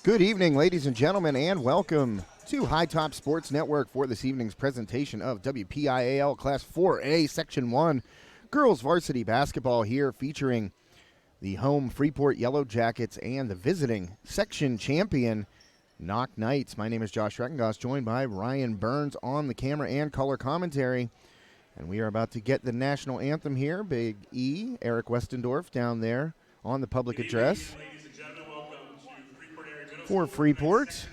Good evening, ladies and gentlemen, and welcome to High Top Sports Network for this evening's presentation of WPIAL Class 4A Section 1 Girls Varsity Basketball here, featuring the home Freeport Yellowjackets and the visiting section champion Knoch Knights. My name is Josh Reckengoss, joined by Ryan Burns on the camera and color commentary. And we are about to get the national anthem here. Big E, Eric Westendorf down there on the public address for Freeport.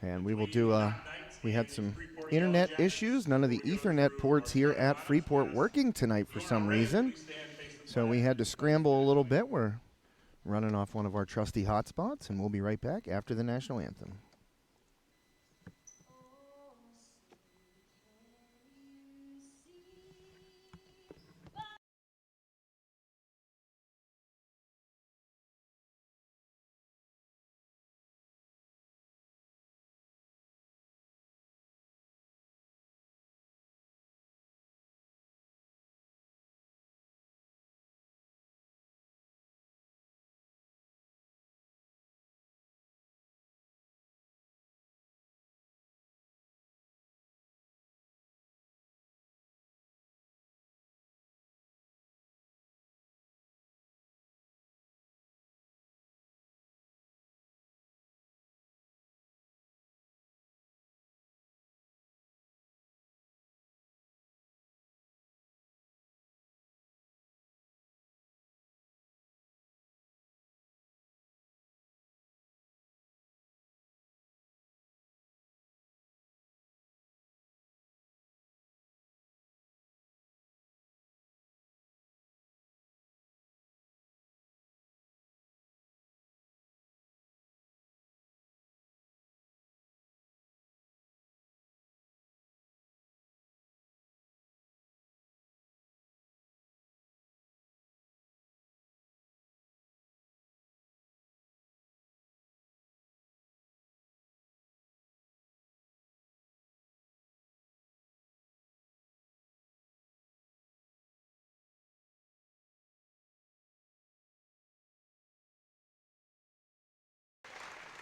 And we will do we had some internet issues. None of the Ethernet ports here at Freeport working tonight for some reason. So we had to scramble a little bit. We're running off one of our trusty hotspots, and we'll be right back after the national anthem.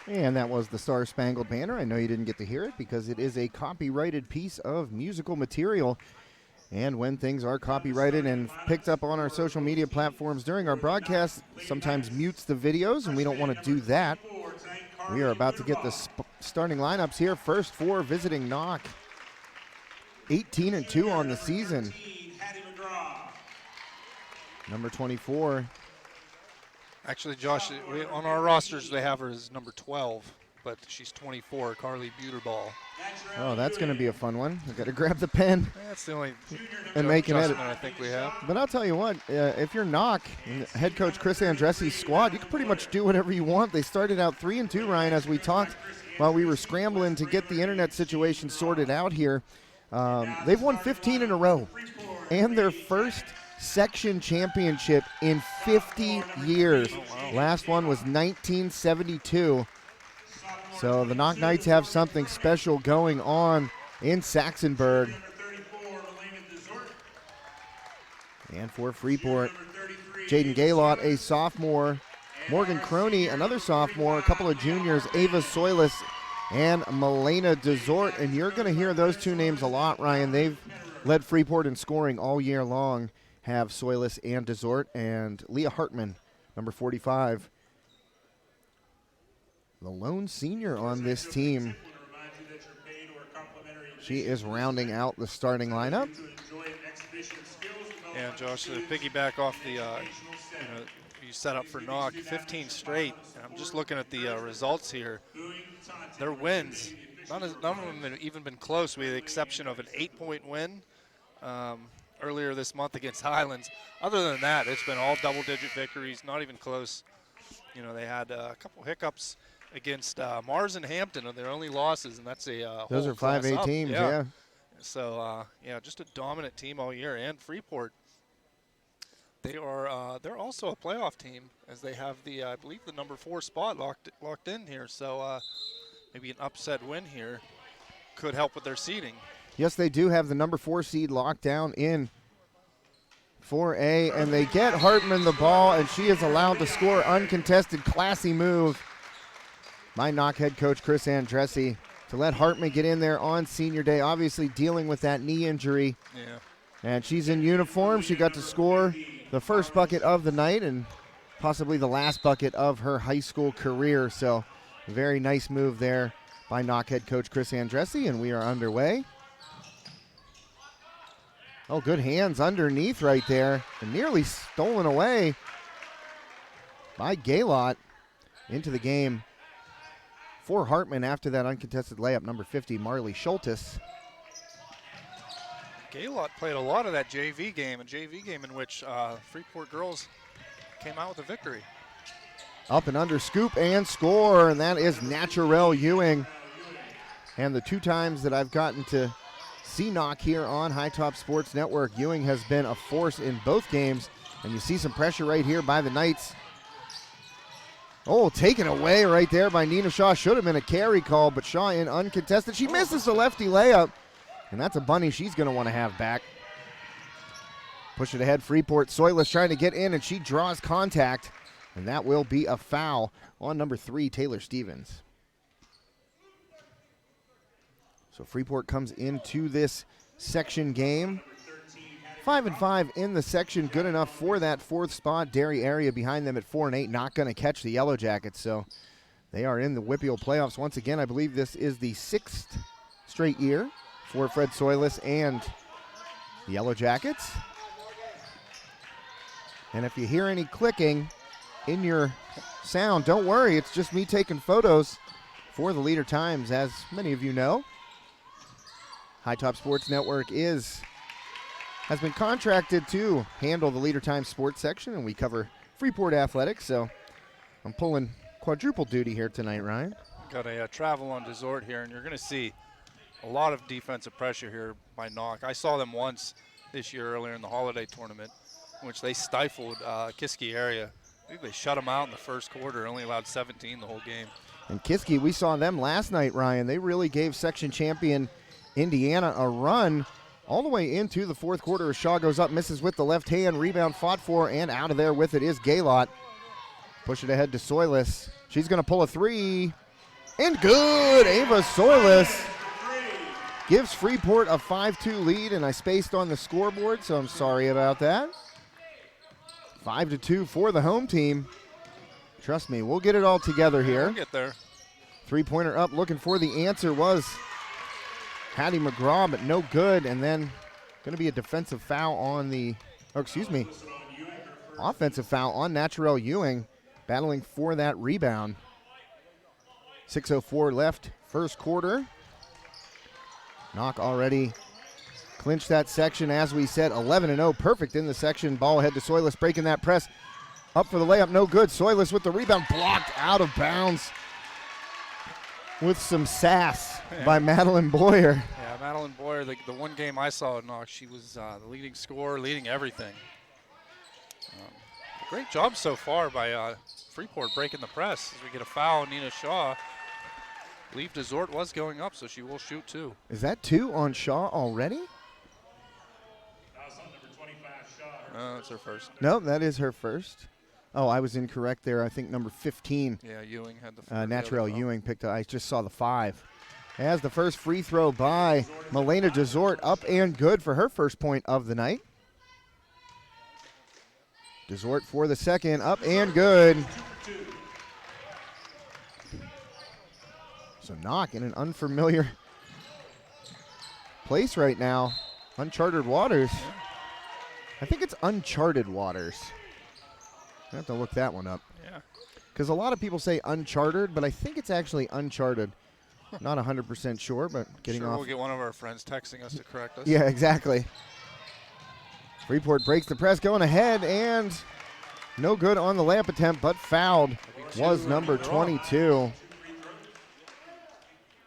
And that was the Star Spangled Banner. I know you didn't get to hear it because it is a copyrighted piece of musical material. And when things are copyrighted and picked up on our social media platforms during our broadcast, sometimes mutes the videos, and we don't want to do that. We are about to get the starting lineups here. First for visiting Knoch. 18-2 on the season. Number 24. Actually, Josh, on our rosters, they have her as number 12, but she's 24, Carly Buterball. Oh, that's going to be a fun one. I've got to grab the pen. That's the only and make an edit. I think we have. But I'll tell you what, if you're Knoch, head coach Chris Andressi's squad, you can pretty much do whatever you want. They started out 3-2, Ryan, as we talked while we were scrambling to get the internet situation sorted out here. They've won 15 in a row, and their first section championship in 50 years. Oh, wow. Last one was 1972. So the Knoch Knights have something special going on in Saxonburg. And for Freeport, Jaden Gaylott, a sophomore, Morgan Croney, another sophomore, a couple of juniors, Ava Soilis and Milena Desort. And you're going to hear those two names a lot, Ryan. They've led Freeport in scoring all year long. Have Soilis and Desort, and Leah Hartman, number 45. The lone senior on this team. She is rounding out the starting lineup. Yeah, Josh, to piggyback off the, you set up for Knoch, 15 straight. I'm just looking at the results here. Their wins, none of them have even been close, with the exception of an 8-point win earlier this month against Highlands. Other than that, it's been all double-digit victories, not even close. You know, they had a couple hiccups against Mars and Hampton, are their only losses, and that's a those are 5A teams, yeah. So, yeah, just a dominant team all year. And Freeport, they are they're also a playoff team, as they have the I believe the number 4 spot locked in here. So maybe an upset win here could help with their seeding. Yes, they do have the number 4 seed locked down in 4A, and they get Hartman the ball, and she is allowed to score. Uncontested, classy move by Knoch head coach Chris Andressi to let Hartman get in there on senior day, obviously dealing with that knee injury. Yeah. And she's in uniform. She got to score the first bucket of the night and possibly the last bucket of her high school career. So very nice move there by Knoch head coach Chris Andressi, and we are underway. Oh, good hands underneath right there. And nearly stolen away by Gaylott into the game for Hartman after that uncontested layup, number 50, Marley Schultes. Gaylott played a lot of that JV game in which Freeport girls came out with a victory. Up and under, scoop and score, and that is Naturel Ewing. And the 2 times that I've gotten to see Knoch here on High Top Sports Network, Ewing has been a force in both games, and you see some pressure right here by the Knights. Oh, taken away right there by Nina Shaw. Should have been a carry call, but Shaw in uncontested. She misses the lefty layup, and that's a bunny she's going to want to have back. Push it ahead, Freeport. Soyless trying to get in, and she draws contact, and that will be a foul on number 3, Taylor Stevens. So Freeport comes into this section game 5-5 in the section, good enough for that 4th spot. Dairy area behind them at 4-8, not going to catch the Yellowjackets, so they are in the WPIAL playoffs once again. I believe this is the 6th straight year for Fred Soyless and the Yellowjackets. And if you hear any clicking in your sound, don't worry, it's just me taking photos for the Leader Times, as many of you know. High Top Sports Network has been contracted to handle the Leader Times sports section, and we cover Freeport athletics, so I'm pulling quadruple duty here tonight, Ryan. Got a travel on Desort here, and you're going to see a lot of defensive pressure here by Knoch. I saw them once this year earlier in the holiday tournament, in which they stifled Kiski area. I think they shut them out in the first quarter, only allowed 17 the whole game. And Kiski, we saw them last night, Ryan. They really gave section champion Indiana a run all the way into the 4th quarter as Shaw goes up, misses with the left hand, rebound fought for, and out of there with it is Gaylott. Push it ahead to Soyless. She's going to pull a 3, and good! Ava Soyless gives Freeport a 5-2 lead, and I spaced on the scoreboard, so I'm sorry about that. 5-2 for the home team. Trust me, we'll get it all together here. We'll get there. 3-pointer up, looking for the answer was Hattie McGraw, but no good, and then going to be a defensive foul on offensive foul on Naturel Ewing, battling for that rebound. 6:04 left, first quarter. Knoch already clinched that section, as we said, 11-0, perfect in the section. Ball ahead to Soyless, breaking that press. Up for the layup, no good. Soyless with the rebound, blocked out of bounds with some sass by Madeline Boyer. Yeah, Madeline Boyer, the one game I saw at Knoch, she was the leading scorer, leading everything. Great job so far by Freeport breaking the press as we get a foul. Nina Shaw. I believe Desort was going up, so she will shoot 2. Is that 2 on Shaw already? That's her first. No, that is her first. Oh, I was incorrect there. I think number 15. Yeah, Ewing had the Naturel Ewing picked up. I just saw the 5. As the first free throw by Milena Desort, up and good for her first point of the night. Desort for the second, up and good. So Knoch in an unfamiliar place right now. Uncharted waters. I think it's uncharted waters. I have to look that one up. Yeah. Because a lot of people say uncharted, but I think it's actually uncharted. Not 100% sure, but getting sure off. We'll get one of our friends texting us to correct us. Yeah, exactly. Freeport breaks the press, going ahead, and no good on the layup attempt, but fouled was number 22.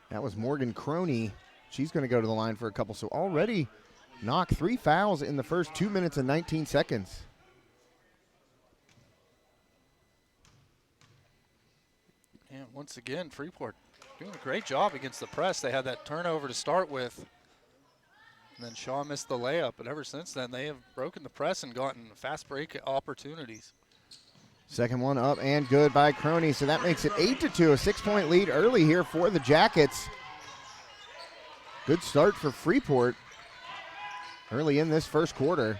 That was Morgan Croney. She's going to go to the line for a couple. So already Knoch 3 fouls in the first 2 minutes and 19 seconds. And once again, Freeport doing a great job against the press. They had that turnover to start with, and then Shaw missed the layup. But ever since then, they have broken the press and gotten fast break opportunities. Second one up and good by Crony, so that makes it 8-2, a 6-point lead early here for the Jackets. Good start for Freeport early in this first quarter.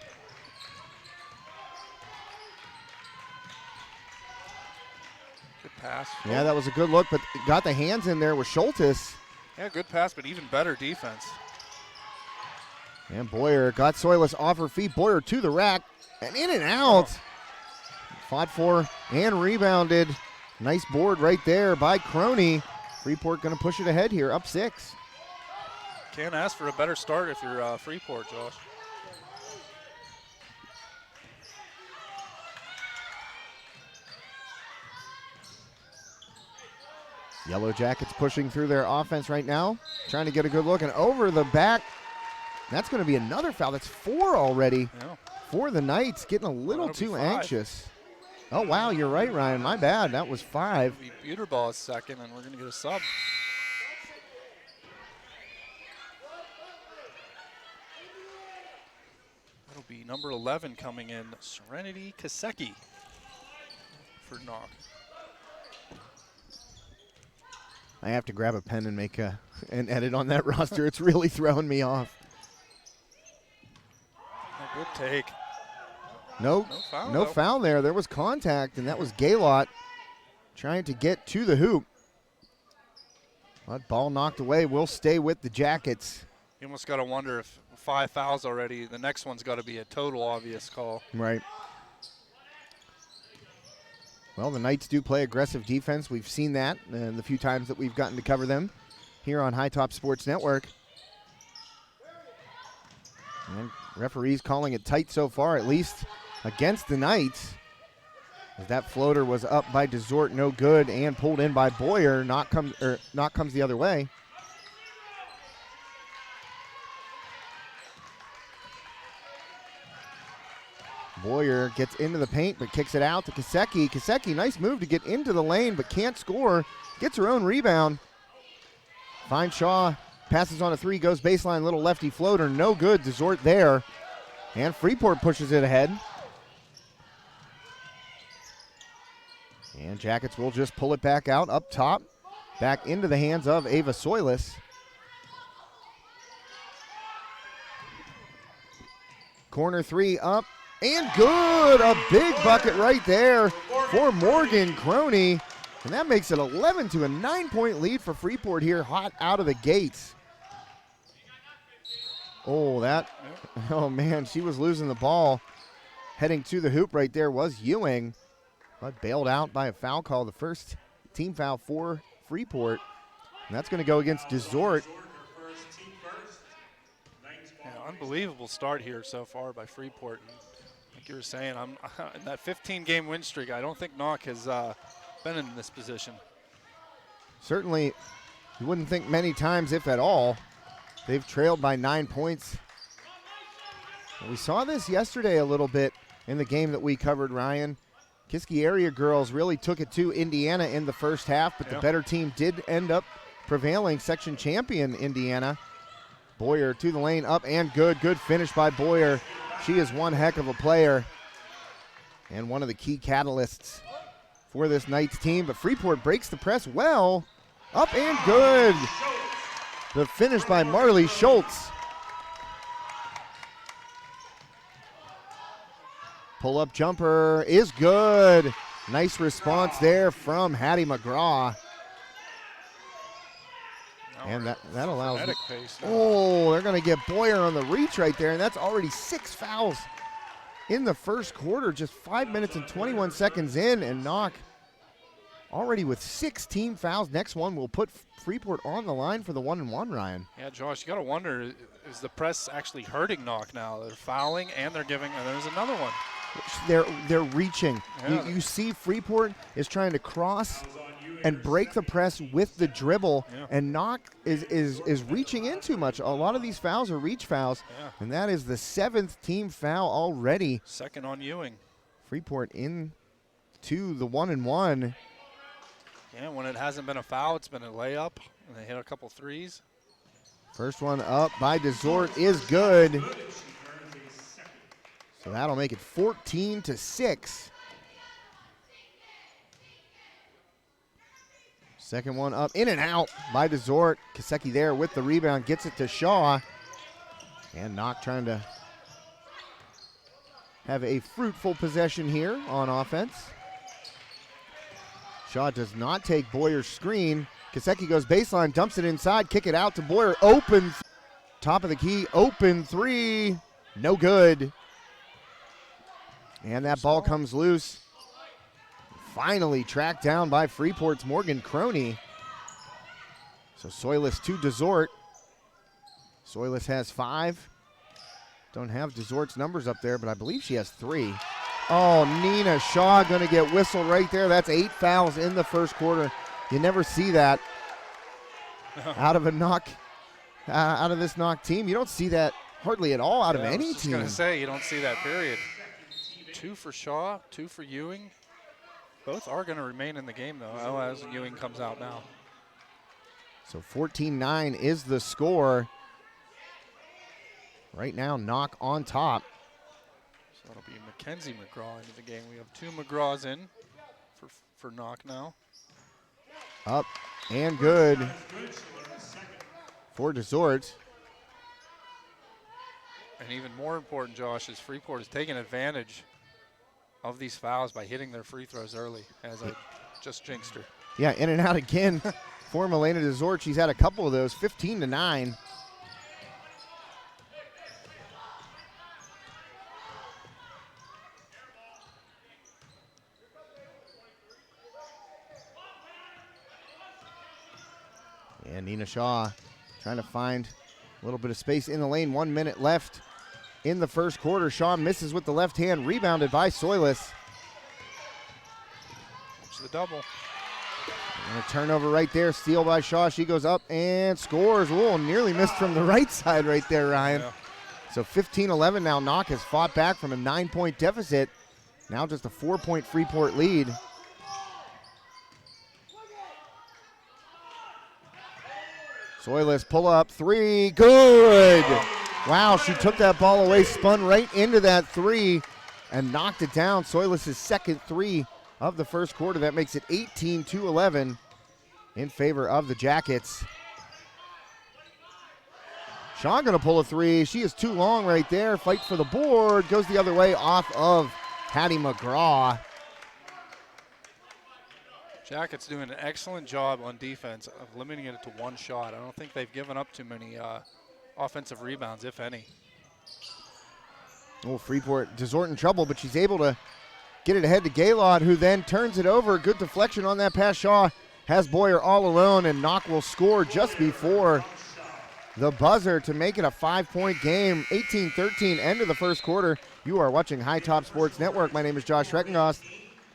Good pass. Yeah, that was a good look, but got the hands in there with Schultes. Yeah, good pass, but even better defense. And Boyer got Soilis off her feet. Boyer to the rack and in and out. Fought for and rebounded. Nice board right there by Crony. Freeport going to push it ahead here, up 6. Can't ask for a better start if you're Freeport, Josh. Yellowjackets pushing through their offense right now, trying to get a good look, and over the back. That's going to be another foul. That's 4 already for the Knights, getting a little too anxious. Oh, wow, you're right, Ryan. My bad. That was 5. Buterball is second, and we're going to get a sub. That'll be number 11 coming in, Serenity Kaseki for Knoch. I have to grab a pen and make an edit on that roster. It's really throwing me off. A good take. No foul there. There was contact, and that was Gaylott trying to get to the hoop. But ball knocked away. Will stay with the Jackets. You almost got to wonder if 5 fouls already, the next one's got to be a total obvious call. Right. Well, the Knights do play aggressive defense. We've seen that the few times that we've gotten to cover them here on High Top Sports Network. And referees calling it tight so far, at least against the Knights. As that floater was up by Desort, no good, and pulled in by Boyer. Knoch comes the other way. Boyer gets into the paint, but kicks it out to Kaseki. Kaseki, nice move to get into the lane, but can't score. Gets her own rebound. Finds Shaw, passes on a 3, goes baseline, little lefty floater, no good. Desort there. And Freeport pushes it ahead. And Jackets will just pull it back out up top, back into the hands of Ava Soilis. Corner 3 up. And good, a big bucket right there for Morgan Crony. And that makes it 11 to a 9-point lead for Freeport here, hot out of the gates. Oh, man, she was losing the ball. Heading to the hoop right there was Ewing, but bailed out by a foul call, the first team foul for Freeport. And that's going to go against Desort. Yeah, unbelievable start here so far by Freeport. Like you were saying, I'm in that 15-game win streak. I don't think Knoch has been in this position. Certainly, you wouldn't think many times, if at all. They've trailed by 9 points. We saw this yesterday a little bit in the game that we covered, Ryan. Kiski area girls really took it to Indiana in the first half, but the better team did end up prevailing, section champion Indiana. Boyer to the lane, up and good. Good finish by Boyer. She is one heck of a player and one of the key catalysts for this Knights team. But Freeport breaks the press well. Up and good. The finish by Marley Schultz. Pull-up jumper is good. Nice response there from Hattie McGraw. And that allows me. Oh, they're going to get Boyer on the reach right there, and that's already 6 fouls in the first quarter, just 5 minutes and 21 seconds in, and Knoch already with 6 team fouls. Next one will put Freeport on the line for the 1-and-1, Ryan. Yeah, Josh, you got to wonder, is the press actually hurting Knoch now? They're fouling, and they're giving, and there's another one. They're reaching. Yeah. You see Freeport is trying to cross and break the press with the dribble, and Knoch is reaching in too much. A lot of these fouls are reach fouls, and that is the 7th team foul already. Second on Ewing. Freeport in to the 1-and-1. Yeah, when it hasn't been a foul, it's been a layup, and they hit a couple threes. First one up by Desort is good. So that'll make it 14-6. Second one up, in and out by Desort. Kaseki there with the rebound, gets it to Shaw. And Knoch trying to have a fruitful possession here on offense. Shaw does not take Boyer's screen. Kaseki goes baseline, dumps it inside, kick it out to Boyer. Open, top of the key, open three. No good. And that ball comes loose. Finally tracked down by Freeport's Morgan Croney. So Soilis to Desort. Soilis has 5. Don't have Desort's numbers up there, but I believe she has 3. Oh, Nina Shaw going to get whistled right there. That's 8 fouls in the first quarter. You never see that out of a Knoch, out of this Knoch team. You don't see that hardly at all out of any team. I was just going to say, you don't see that, period. 2 for Shaw, 2 for Ewing. Both are going to remain in the game, though, as Ewing comes out now. So 14-9 is the score. Right now, Knoch on top. So that'll be Mackenzie McGraw into the game. We have 2 McGraws in for Knoch now. Up and good for Desort. And even more important, Josh, is Freeport is taking advantage of these fouls by hitting their free throws early, as I just jinxed her. Yeah, in and out again for Milena Desort. She's had a couple of those, 15-9. And Nina Shaw trying to find a little bit of space in the lane. 1 minute left in the first quarter. Shaw misses with the left hand, rebounded by Soilis. It's the double. And a turnover right there, steal by Shaw. She goes up and scores. Ooh, nearly missed from the right side right there, Ryan. Yeah. So 15-11 now. Knoch has fought back from a 9-point deficit. Now just a 4-point Freeport lead. Soilis pull up, 3, good. Wow, she took that ball away, spun right into that 3 and knocked it down. Soilis' second 3 of the first quarter. That makes it 18-11 in favor of the Jackets. Shaw gonna pull a 3. She is too long right there. Fight for the board, goes the other way off of Hattie McGraw. Jackets doing an excellent job on defense of limiting it to 1 shot. I don't think they've given up too many offensive rebounds, if any. Oh, Freeport, Desort in trouble, but she's able to get it ahead to Gaylord, who then turns it over. Good deflection on that pass. Shaw has Boyer all alone, and Knoch will score just before the buzzer to make it a 5-point game. 18-13, end of the first quarter. You are watching High Top Sports Network. My name is Josh Schreckengost.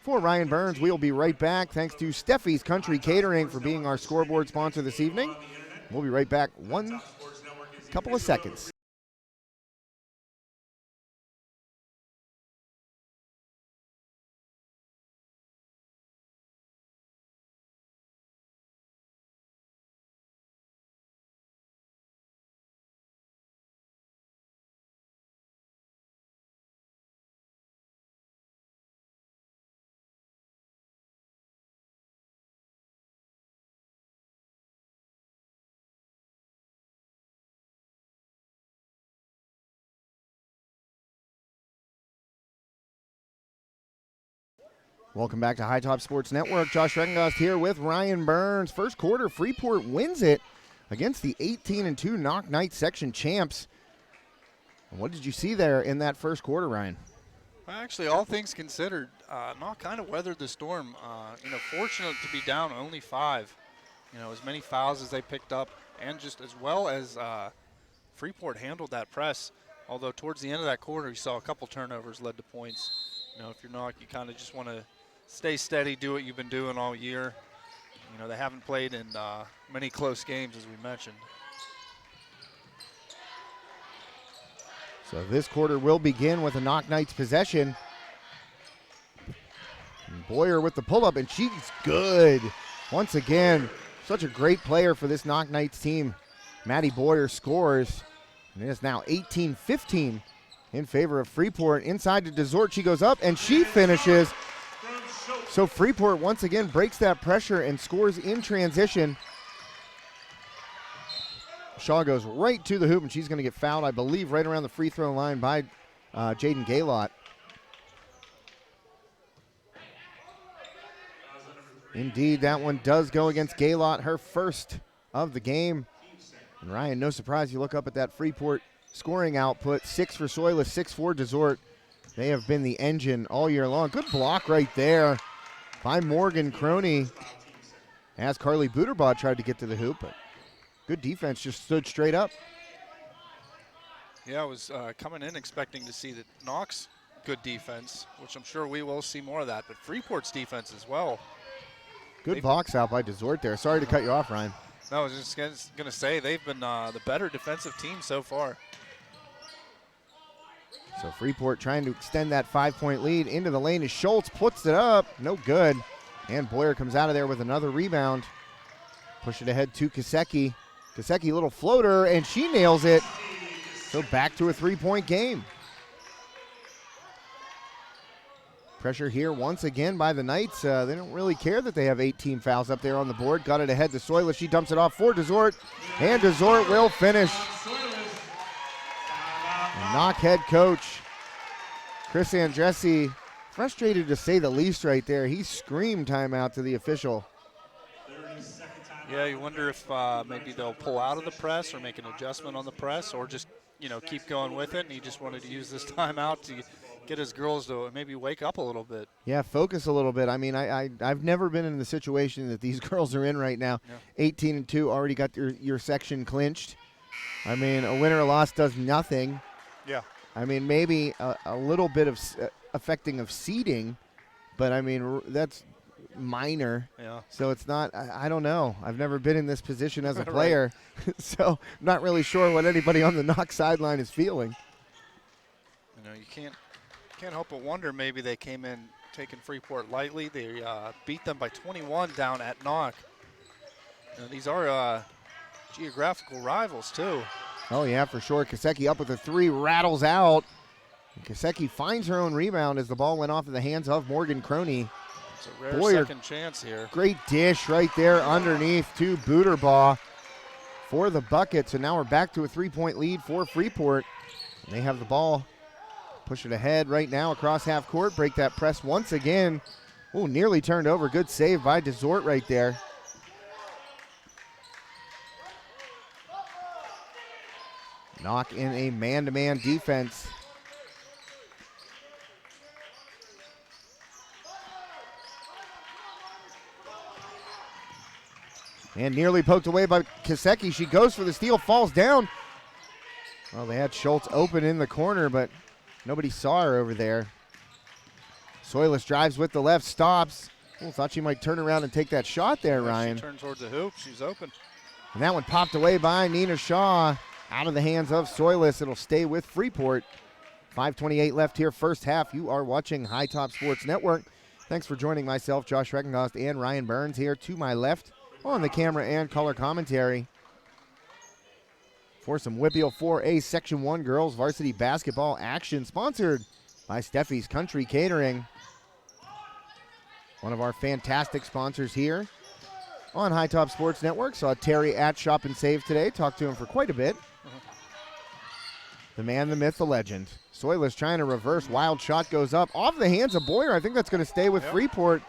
For Ryan Burns, we'll be right back. Thanks to Steffi's Country Catering for being our scoreboard sponsor this evening. We'll be right back one couple of seconds. Welcome back to High Top Sports Network. Josh Schreckengost here with Ryan Burns. First quarter, Freeport wins it against the 18-2 Knoch Knights section champs. And what did you see there in that first quarter, Ryan? Actually, all things considered, Knoch kind of weathered the storm. Fortunate to be down only 5. As many fouls as they picked up, and just as well as Freeport handled that press. Although towards the end of that quarter, you saw a couple turnovers led to points. If you're Knoch, you kind of just want to stay steady, do what you've been doing all year. They haven't played in many close games, as we mentioned. So this quarter will begin with a Knoch Knights possession. And Boyer with the pull-up, and she's good. Once again, such a great player for this Knoch Knights team. Maddie Boyer scores, and it is now 18-15 in favor of Freeport. Inside to Desort, she goes up, and she finishes. So Freeport once again breaks that pressure and scores in transition. Shaw goes right to the hoop, and she's going to get fouled, I believe, right around the free throw line by Jaden Gaylott. Indeed, that one does go against Gaylott, her first of the game. And Ryan, no surprise, you look up at that Freeport scoring output. 6 for Soylus, 6 for Desort. They have been the engine all year long. Good block right there by Morgan Croney as Carly Buterbaugh tried to get to the hoop, but good defense, just stood straight up. Yeah, I was coming in expecting to see that Knoch's good defense, which I'm sure we will see more of that, but Freeport's defense as well. Good box out by Desort there. Sorry to cut you off, Ryan. No, I was just going to say they've been the better defensive team so far. So Freeport trying to extend that 5-point lead into the lane as Schultz puts it up. No good. And Boyer comes out of there with another rebound. Push it ahead to Kaseki. Kaseki, little floater, and she nails it. So back to a 3-point game. Pressure here once again by the Knights. They don't really care that they have 18 fouls up there on the board. Got it ahead to Soylus. She dumps it off for Desort, and Desort will finish. And Knoch head coach Chris Andressi, frustrated to say the least right there. He screamed timeout to the official. Yeah, you wonder if maybe they'll pull out of the press or make an adjustment on the press, or just keep going with it. And he just wanted to use this timeout to get his girls to maybe wake up a little bit. Yeah, focus a little bit. I mean, I've never been in the situation that these girls are in right now. Yeah. 18-2, already got your section clinched. I mean, a win or a loss does nothing. Yeah. I mean, maybe a little bit of affecting of seeding, but I mean, that's minor. Yeah. So it's not, I don't know. I've never been in this position as a player, so not really sure what anybody on the Knoch sideline is feeling. You can't help but wonder maybe they came in taking Freeport lightly. They beat them by 21 down at Knoch. These are geographical rivals too. Oh yeah, for sure. Kaseki up with a 3, rattles out. And Kaseki finds her own rebound as the ball went off in the hands of Morgan Croney. It's a rare second chance here. Great dish right there underneath to Buterbaugh for the bucket. So now we're back to a 3-point lead for Freeport. And they have the ball. Push it ahead right now across half court. Break that press once again. Oh, nearly turned over. Good save by Desort right there. Knoch in a man-to-man defense. And nearly poked away by Kaseki. She goes for the steal, falls down. Well, they had Schultz open in the corner, but nobody saw her over there. Soylus drives with the left, stops. Oh, thought she might turn around and take that shot there, Ryan. She turned towards the hoop. She's open. And that one popped away by Nina Shaw. Out of the hands of Soylus. It'll stay with Freeport. 5:28 left here, first half. You are watching High Top Sports Network. Thanks for joining myself, Josh Reckengost, and Ryan Burns here to my left on the camera and color commentary for some WPIAL 4A Section 1 girls varsity basketball action, sponsored by Steffi's Country Catering. One of our fantastic sponsors here on High Top Sports Network. Saw Terry at Shop and Save today. Talked to him for quite a bit. The man, the myth, the legend. Soylus trying to reverse. Wild shot goes up off the hands of Boyer. I think that's going to stay with Freeport.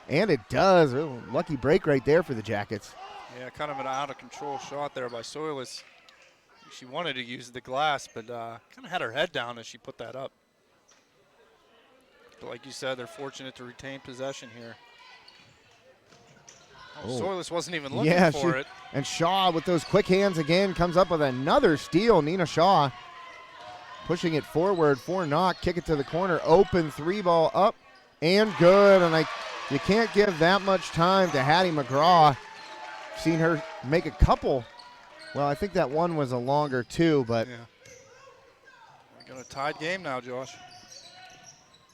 And it does. Oh, lucky break right there for the Jackets. Yeah, kind of an out-of-control shot there by Soylus. She wanted to use the glass, but kind of had her head down as she put that up. But like you said, they're fortunate to retain possession here. Soylus wasn't even looking for it. And Shaw with those quick hands again comes up with another steal. Nina Shaw pushing it forward for Knoch. Kick it to the corner. Open 3-ball up and good. And you can't give that much time to Hattie McGraw. Seen her make a couple. Well, I think that one was a longer two, but. Yeah. We got a tied game now, Josh.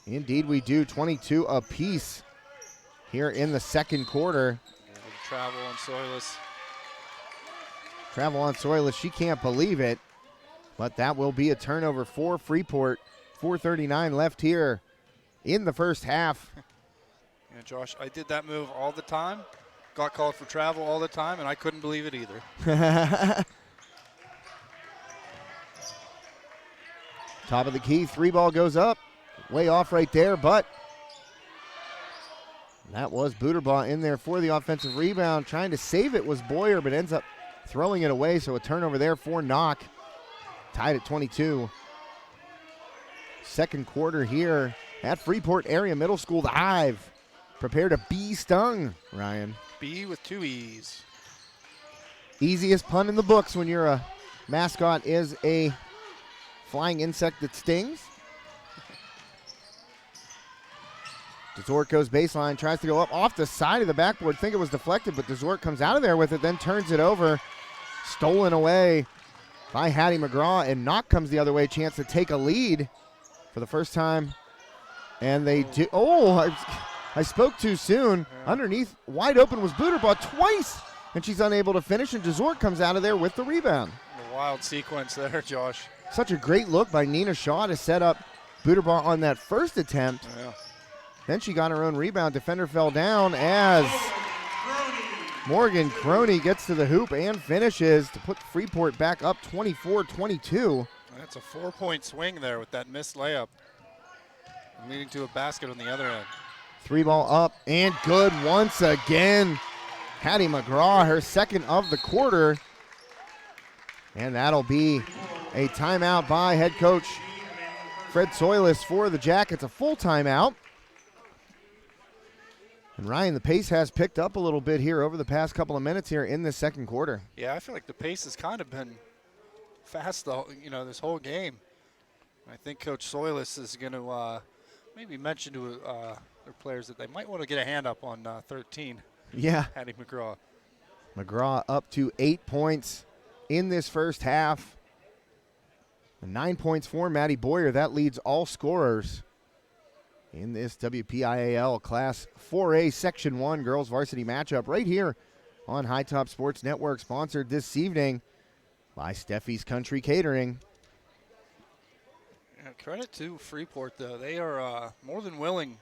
Indeed we do. 22 apiece here in the second quarter. Travel on Soylus. Travel on Soylus. She can't believe it. But that will be a turnover for Freeport. 4:39 left here in the first half. Yeah, Josh, I did that move all the time. Got called for travel all the time, and I couldn't believe it either. Top of the key, 3-ball goes up. Way off right there, but that was Booterbaugh in there for the offensive rebound. Trying to save it was Boyer, but ends up throwing it away, so a turnover there for Knoch. Tied at 22. Second quarter here at Freeport Area Middle School. The Hive prepare to be stung, Ryan. B with 2 E's. Easiest pun in the books when your mascot is a flying insect that stings. Desort goes baseline, tries to go up off the side of the backboard. Think it was deflected, but Desort comes out of there with it, then turns it over. Stolen away by Hattie McGraw, and Knoch comes the other way. Chance to take a lead for the first time. And they do. Oh, I spoke too soon. Yeah. Underneath, wide open was Booterbaugh twice, and she's unable to finish, and Desort comes out of there with the rebound. A wild sequence there, Josh. Such a great look by Nina Shaw to set up Booterbaugh on that first attempt. Yeah. Then she got her own rebound. Defender fell down as Morgan Croney gets to the hoop and finishes to put Freeport back up 24-22. That's a 4-point swing there with that missed layup, leading to a basket on the other end. 3-ball up and good once again. Hattie McGraw, her second of the quarter. And that'll be a timeout by head coach Fred Soilis for the Jackets, a full timeout. And Ryan, the pace has picked up a little bit here over the past couple of minutes here in this second quarter. Yeah, I feel like the pace has kind of been fast, this whole game. I think Coach Soilis is going to maybe mention to their players that they might want to get a hand up on 13. Yeah. Hattie McGraw. McGraw up to 8 points in this first half. And 9 points for Maddie Boyer. That leads all scorers in this WPIAL Class 4A Section 1 girls varsity matchup right here on High Top Sports Network, sponsored this evening by Steffi's Country Catering. Yeah, credit to Freeport, though. They are more than willing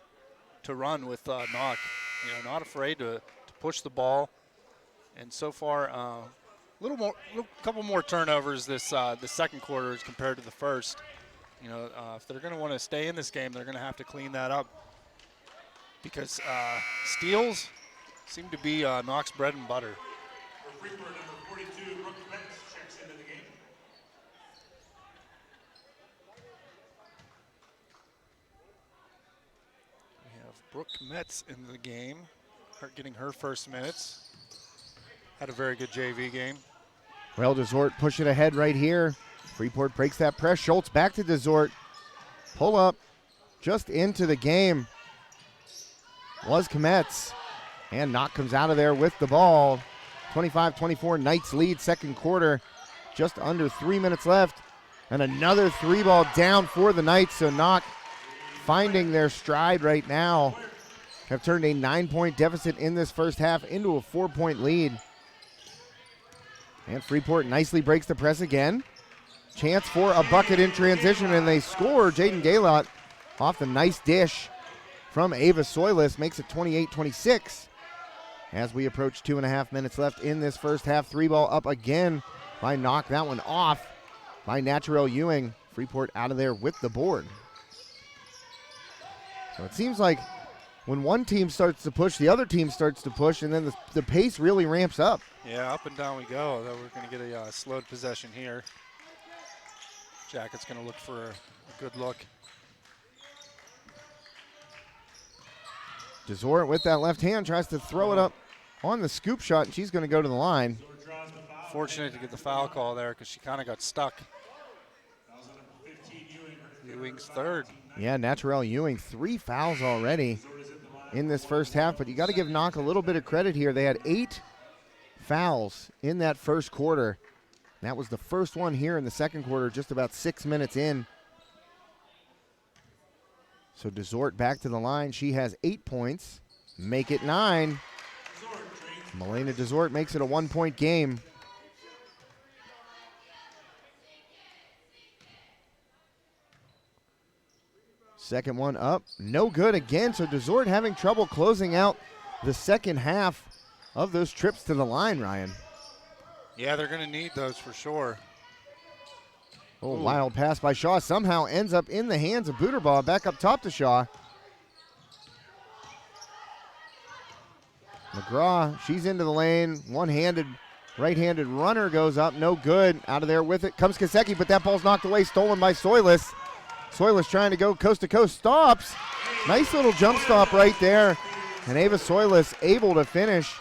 to run with Knoch. Not afraid to push the ball. And so far, couple more turnovers this the second quarter as compared to the first. If they're going to want to stay in this game, they're going to have to clean that up, because steals seem to be Knoch's bread and butter. For Freeport, number 42, Brooke Metz checks into the game. We have Brooke Metz in the game, getting her first minutes. Had a very good JV game. Well, Desort push it ahead right here. Freeport breaks that press. Schultz back to Desort. Pull up just into the game was Kometz. And Knoch comes out of there with the ball. 25-24, Knights lead second quarter. Just under 3 minutes left. And another 3-ball down for the Knights. So Knoch finding their stride right now. Have turned a 9-point deficit in this first half into a 4-point lead. And Freeport nicely breaks the press again. Chance for a bucket in transition, and they score. Jaden Gaylott off the nice dish from Ava Soilis makes it 28-26. As we approach 2.5 minutes left in this first half, 3-ball up again by Knoch. That one off by Naturel Ewing. Freeport out of there with the board. So it seems like when one team starts to push, the other team starts to push, and then the pace really ramps up. Yeah, up and down we go. Though we're going to get a slowed possession here. Jackets going to look for a good look. Desort with that left hand tries to throw it up on the scoop shot, and she's going to go to the line. Fortunate to get the foul call there, because she kind of got stuck. Ewing's third. Yeah, Naturel Ewing, 3 fouls already in this first half, but you got to give Knoch a little bit of credit here. They had 8 fouls in that first quarter. That was the first one here in the second quarter, just about 6 minutes in. So Desort back to the line. She has 8 points. Make it 9. Melena Desort makes it a 1-point game. Second one up, no good again. So Desort having trouble closing out the second half of those trips to the line, Ryan. Yeah, they're going to need those for sure. Oh, wild pass by Shaw somehow ends up in the hands of Booterbaugh. Back up top to Shaw. McGraw, she's into the lane. One-handed, right-handed runner goes up. No good. Out of there with it comes Kaseki, but that ball's knocked away, stolen by Soilis. Soilis trying to go coast to coast. Stops. Nice little jump stop right there. And Ava Soilis able to finish.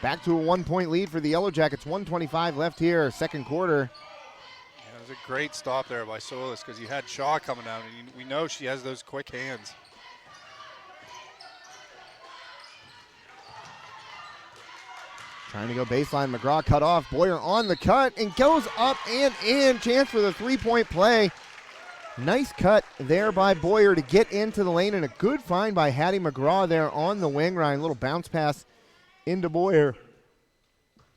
Back to a 1-point lead for the Yellowjackets. 1:25 left here, second quarter. Yeah, it was a great stop there by Solis because you had Shaw coming down, and we know she has those quick hands. Trying to go baseline. McGraw cut off. Boyer on the cut and goes up and in. Chance for the three-point play. Nice cut there by Boyer to get into the lane, and a good find by Hattie McGraw there on the wing, Ryan. Little bounce pass into Boyer,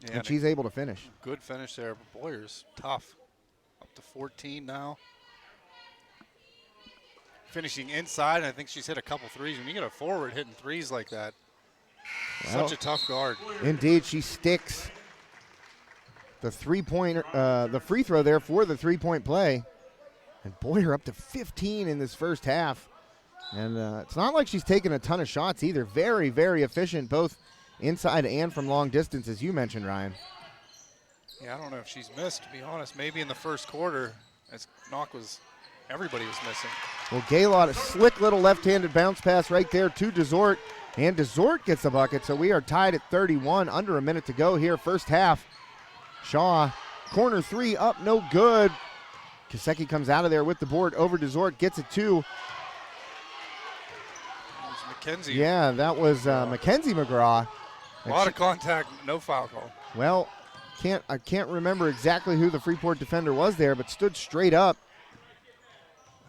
Yeah, and she's able to finish. Good finish there, but Boyer's tough. Up to 14 now. Finishing inside, and I think she's hit a couple threes. When you get a forward hitting threes like that, Well, such a tough guard. Indeed, she sticks the three-pointer, the free throw there for the three-point play. And Boyer up to 15 in this first half. And it's not like she's taken a ton of shots either. Very, very efficient, both inside and from long distance, as you mentioned, Ryan. Yeah, I don't know if she's missed, to be honest. Maybe in the first quarter, as Knoch was, everybody was missing. Well, Gaylord, a slick little left-handed bounce pass right there to Desort. And Desort gets the bucket, so we are tied at 31, under a minute to go here, first half. Shaw, corner three, up, no good. Kaseki comes out of there with the board over Desort, gets it two. It was Mackenzie. Yeah, that was Mackenzie McGraw. A lot of contact, no foul call. Well, I can't remember exactly who the Freeport defender was there, but stood straight up.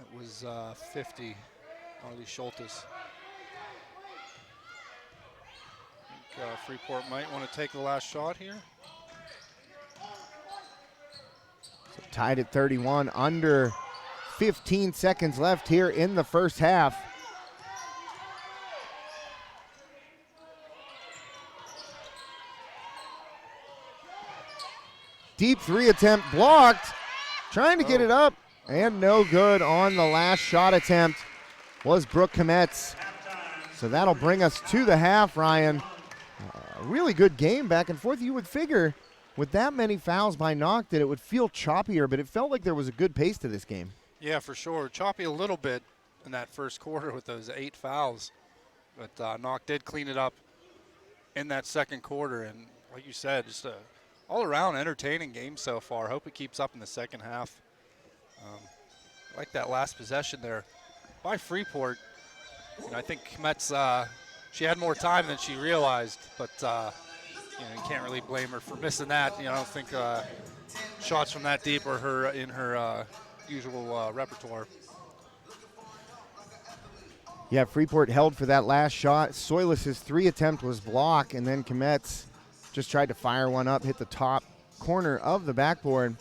It was 50, Arlie Schultes. I think Freeport might want to take the last shot here. So tied at 31, under 15 seconds left here in the first half. Deep three attempt blocked. Trying to get it up, and no good on the last shot attempt was Brooke Kometz. So that'll bring us to the half, Ryan. A really good game back and forth. You would figure with that many fouls by Knoch that it would feel choppier, but it felt like there was a good pace to this game. Yeah, for sure. Choppy a little bit in that first quarter with those 8 fouls. But Knoch did clean it up in that second quarter. And like you said, just a all-around entertaining game so far. Hope it keeps up in the second half. I like that last possession there by Freeport. I think Kometz, she had more time than she realized, but you can't really blame her for missing that. I don't think shots from that deep are in her usual repertoire. Yeah, Freeport held for that last shot. Soilis' three attempt was blocked, and then Kometz just tried to fire one up, hit the top corner of the backboard.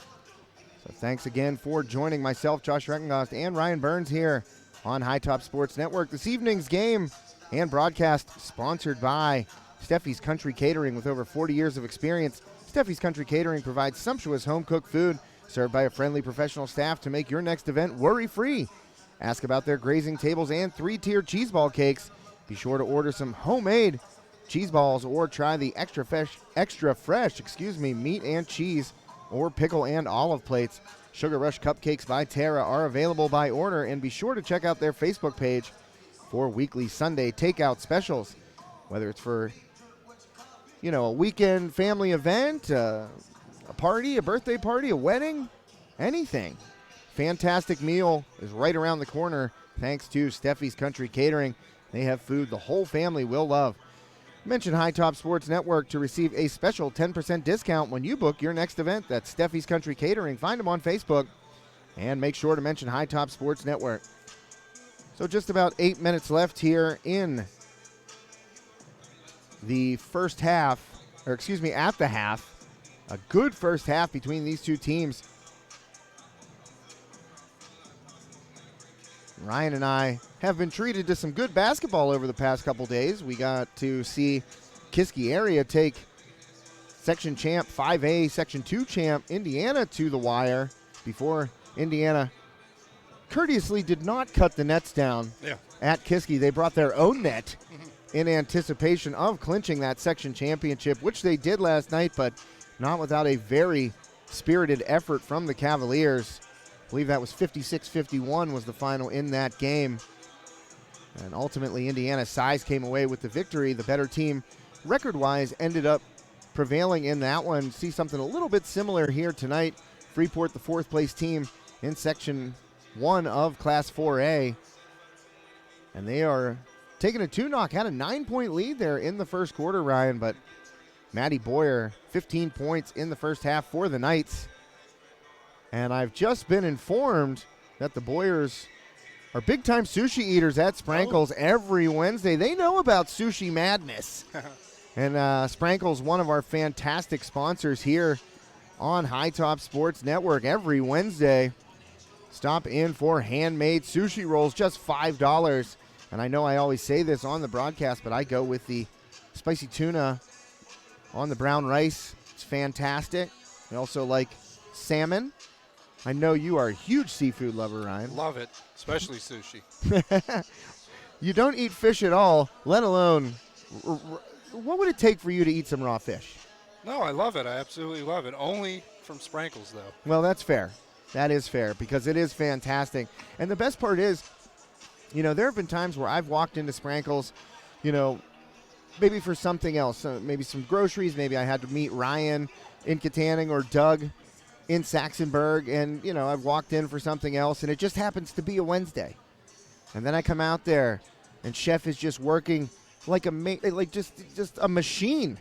So thanks again for joining myself, Josh Reckengost, and Ryan Burns here on High Top Sports Network. This evening's game and broadcast sponsored by Steffi's Country Catering. With over 40 years of experience, Steffi's Country Catering provides sumptuous home-cooked food served by a friendly professional staff to make your next event worry-free. Ask about their grazing tables and 3-tier cheese ball cakes. Be sure to order some homemade cheese balls or try the extra fresh meat and cheese or pickle and olive plates. Sugar Rush Cupcakes by Tara are available by order, and be sure to check out their Facebook page for weekly Sunday takeout specials. Whether it's for, a weekend family event, a party, a birthday party, a wedding, anything. Fantastic meal is right around the corner thanks to Steffi's Country Catering. They have food the whole family will love. Mention High Top Sports Network to receive a special 10% discount when you book your next event. That's Steffi's Country Catering. Find them on Facebook. And make sure to mention High Top Sports Network. So just about 8 minutes left here in the first half, at the half. A good first half between these two teams. Ryan and I have been treated to some good basketball over the past couple days. We got to see Kiski area take section champ 5A, section 2 champ Indiana to the wire before Indiana courteously did not cut the nets down at Kiski. They brought their own net in anticipation of clinching that section championship, which they did last night, but not without a very spirited effort from the Cavaliers. I believe that was 56-51 was the final in that game. And ultimately, Indiana's size came away with the victory. The better team, record-wise, ended up prevailing in that one. See something a little bit similar here tonight. Freeport, the fourth-place team in Section 1 of Class 4A. And they are taking a 2-knock. Had a 9-point lead there in the first quarter, Ryan, but Maddie Boyer, 15 points in the first half for the Knights. And I've just been informed that the Boyers are big-time sushi eaters at Sprankles every Wednesday. They know about Sushi Madness. And Sprankles, one of our fantastic sponsors here on High Top Sports Network every Wednesday. Stop in for handmade sushi rolls, just $5. And I know I always say this on the broadcast, but I go with the spicy tuna on the brown rice. It's fantastic. I also like salmon. I know you are a huge seafood lover, Ryan. Love it, especially sushi. You don't eat fish at all, let alone, what would it take for you to eat some raw fish? No, I love it. I absolutely love it. Only from Sprankles, though. Well, that's fair. That is fair because it is fantastic. And the best part is, you know, there have been times where I've walked into Sprankles, you know, maybe for something else, maybe some groceries. Maybe I had to meet Ryan in Katanning or Doug in Saxonburg, and, you know, I've walked in for something else, and it just happens to be a Wednesday. And then I come out there, and Chef is just working like just a machine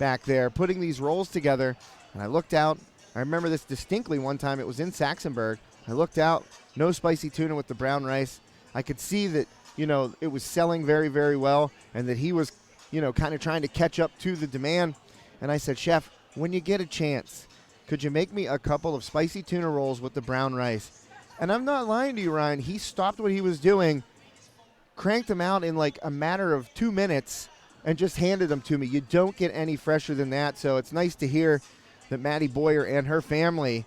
back there, putting these rolls together. And I looked out. I remember this distinctly one time. It was in Saxonburg. I looked out, no spicy tuna with the brown rice. I could see that, you know, it was selling very, very well, and that he was, you know, kind of trying to catch up to the demand. And I said, Chef, when you get a chance, could you make me a couple of spicy tuna rolls with the brown rice? And I'm not lying to you, Ryan. He stopped what he was doing, cranked them out in like a matter of 2 minutes, and just handed them to me. You don't get any fresher than that. So it's nice to hear that Maddie Boyer and her family,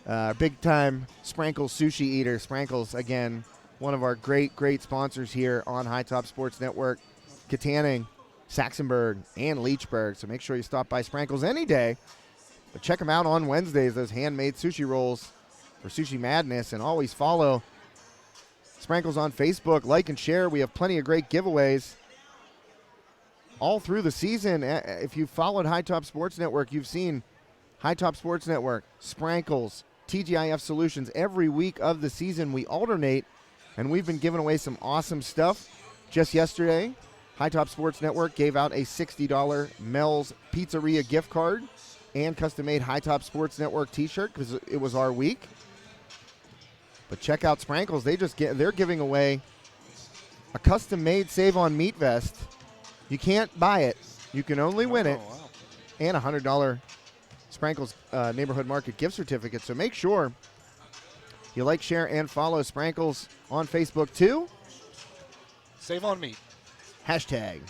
big-time Sprankles sushi eater. Sprankles, again, one of our great, great sponsors here on High Top Sports Network. Katanning, Saxonburg, and Leechburg. So make sure you stop by Sprankles any day. But check them out on Wednesdays, those handmade sushi rolls for Sushi Madness. And always follow Sprankles on Facebook. Like and share. We have plenty of great giveaways all through the season. If you've followed High Top Sports Network, you've seen High Top Sports Network, Sprankles, TGIF Solutions. Every week of the season, we alternate, and we've been giving away some awesome stuff. Just yesterday, High Top Sports Network gave out a $60 Mel's Pizzeria gift card and custom-made High Top Sports Network T-shirt because it was our week. But check out Sprankles. They're giving away a custom-made Save on Meat vest. You can't buy it. You can only win it. Wow. And a $100 Sprankles Neighborhood Market gift certificate. So make sure you like, share, and follow Sprankles on Facebook too. Save on meat. Hashtag.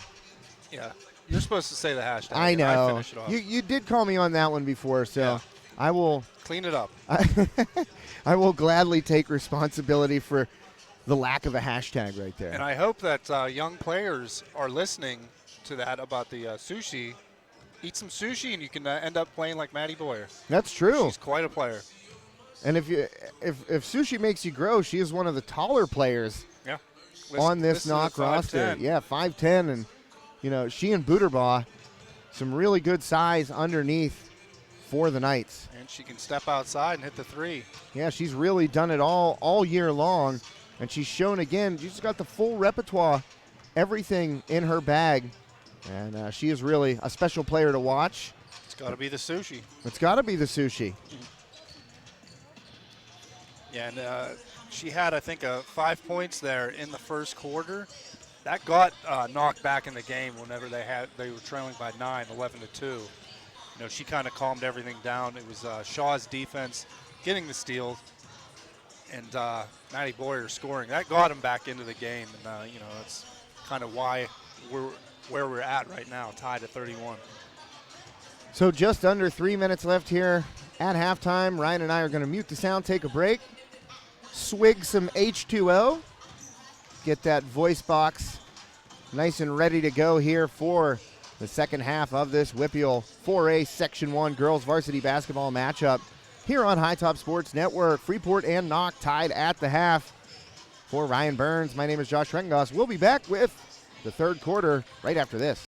Yeah. You're supposed to say the hashtag. I know. I finish it off. You did call me on that one before, so Yeah. I will Clean it up. I will gladly take responsibility for the lack of a hashtag right there. And I hope that young players are listening to that about the sushi. Eat some sushi, and you can end up playing like Maddie Boyer. That's true. She's quite a player. And if sushi makes you grow, she is one of the taller players Yeah. on this Knoch roster. 5'10". Yeah, 5'10", and you know, she and Booterbaugh, some really good size underneath for the Knights. And she can step outside and hit the three. Yeah, she's really done it all year long, and she's shown again. She's got the full repertoire, everything in her bag, and she is really a special player to watch. It's got to be the sushi. It's got to be the sushi. Yeah, and she had, I think, 5 points there in the first quarter. That got Knoch back in the game whenever they were trailing by 9, 11-2. You know, she kind of calmed everything down. It was Shaw's defense getting the steal, and Maddie Boyer scoring. That got him back into the game, and that's kind of why we're where we're at right now, tied at 31. So just under 3 minutes left here at halftime. Ryan and I are going to mute the sound, take a break, swig some H2O, get that voice box nice and ready to go here for the second half of this WPIAL 4A Section 1 girls varsity basketball matchup here on High Top Sports Network. Freeport and Knoch tied at the half. For Ryan Burns, my name is Josh Rengos. We'll be back with the third quarter right after this.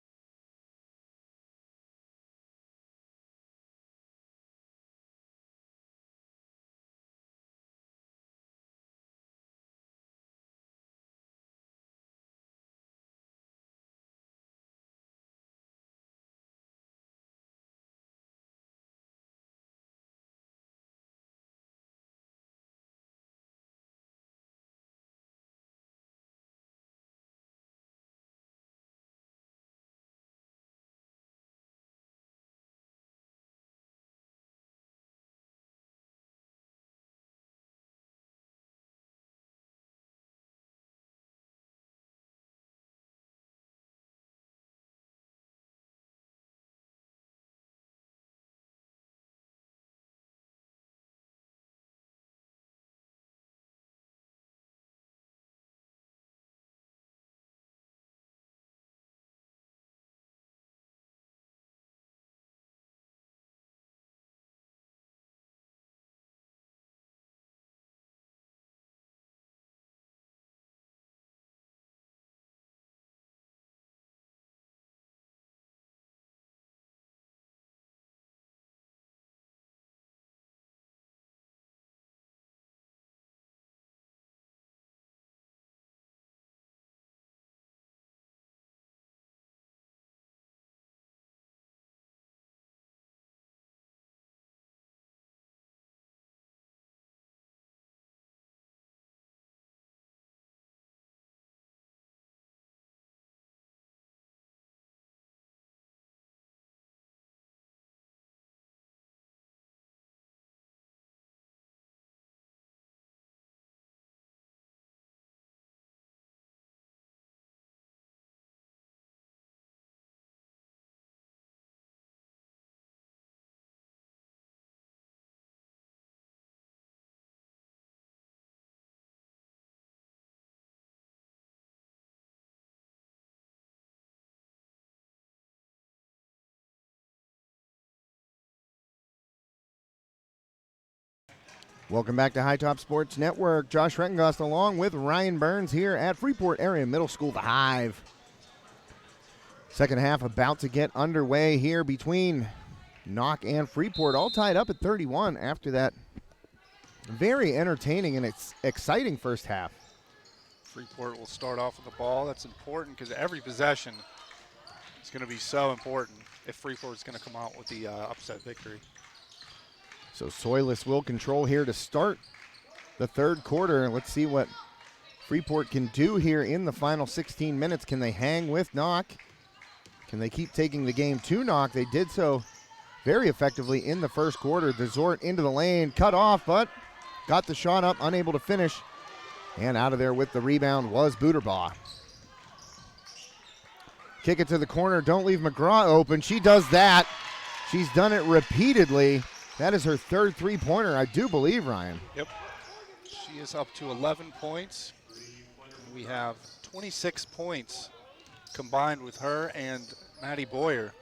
Welcome back to High Top Sports Network. Josh Rettengost along with Ryan Burns here at Freeport Area Middle School, The Hive. Second half about to get underway here between Knoch and Freeport, all tied up at 31 after that very entertaining and exciting first half. Freeport will start off with the ball. That's important because every possession is going to be so important if Freeport's going to come out with the upset victory. So Soyless will control here to start the third quarter. Let's see what Freeport can do here in the final 16 minutes. Can they hang with Knoch? Can they keep taking the game to Knoch? They did so very effectively in the first quarter. Desort into the lane, cut off, but got the shot up, unable to finish. And out of there with the rebound was Booterbaugh. Kick it to the corner. Don't leave McGraw open. She does that. She's done it repeatedly. That is her third three-pointer, I do believe, Ryan. Yep. She is up to 11 points. We have 26 points combined with her and Maddie Boyer.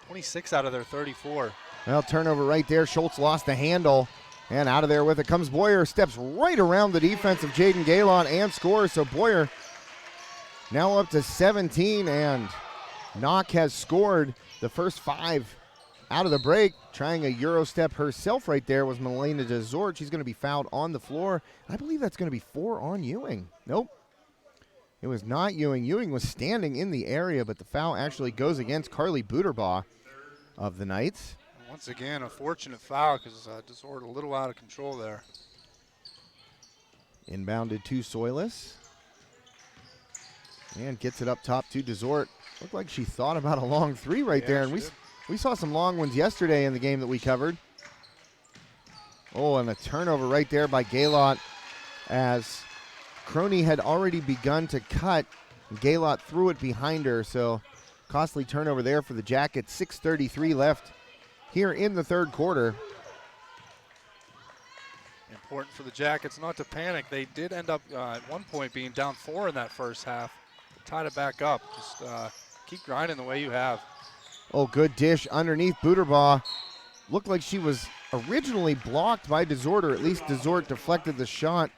26 out of their 34. Well, turnover right there. Schultz lost the handle. And out of there with it comes Boyer. Steps right around the defense of Jaden Galon and scores. So Boyer now up to 17. And Knoch has scored the first 5 out of the break. Trying a Euro step herself right there was Melena Desort. She's going to be fouled on the floor. I believe that's going to be 4 on Ewing. Nope. It was not Ewing. Ewing was standing in the area, but the foul actually goes against Carly Booterbaugh of the Knights. Once again, a fortunate foul because Desort a little out of control there. Inbounded to Soyless. And gets it up top to Desort. Looked like she thought about a long three right there. And we saw some long ones yesterday in the game that we covered. Oh, and a turnover right there by Gaylot. as Crony had already begun to cut. Gaylott threw it behind her, so costly turnover there for the Jackets. 6:33 left here in the third quarter. Important for the Jackets not to panic. They did end up at one point being down 4 in that first half. Tied it back up. Just keep grinding the way you have. Oh, good dish underneath Buterbaugh. Looked like she was originally blocked by Desort, or at least Desort deflected the shot.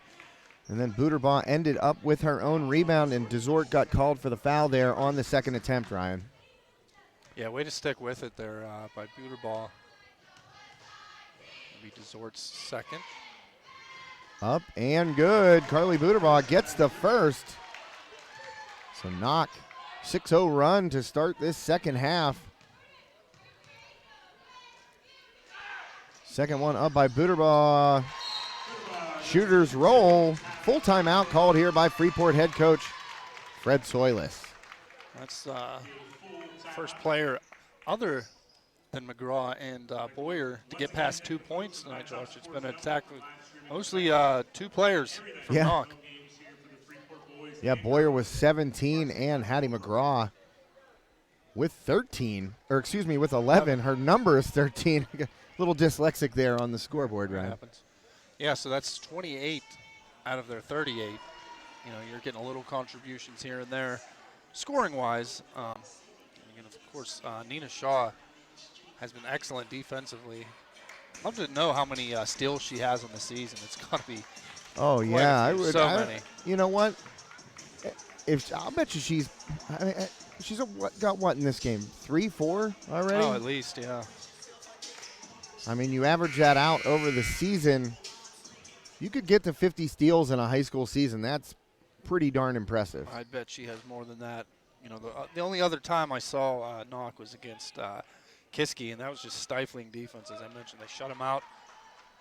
And then Buterbaugh ended up with her own rebound, and Desort got called for the foul there on the second attempt, Ryan. Yeah, way to stick with it there by Buterbaugh. Maybe Desort's second. Up and good. Carly Buterbaugh gets the first. So Knoch, 6-0 run to start this second half. Second one up by Buterbaugh. Shooters roll. Full timeout called here by Freeport head coach Fred Soilis. That's first player other than McGraw and Boyer to get past 2 points tonight, Josh. It's been an attack with mostly 2 players from Knoch. Yeah, Boyer was 17 and Hattie McGraw with 13, or excuse me, with 11. Her number is 13. A little dyslexic there on the scoreboard, That Ryan. happens. Yeah, so that's 28 out of their 38. You know, you're getting a little contributions here and there. Scoring-wise, of course, Nina Shaw has been excellent defensively. I'd love to know how many steals she has on the season. It's got to be Oh, yeah. I would. So many. You know what? I'll bet you she's got what in this game? 3, 4 already? Oh, at least, yeah. I mean, you average that out over the season, you could get to 50 steals in a high school season. That's pretty darn impressive. I'd bet she has more than that. You know, the only other time I saw Knoch was against Kiski, and that was just stifling defense, as I mentioned. They shut him out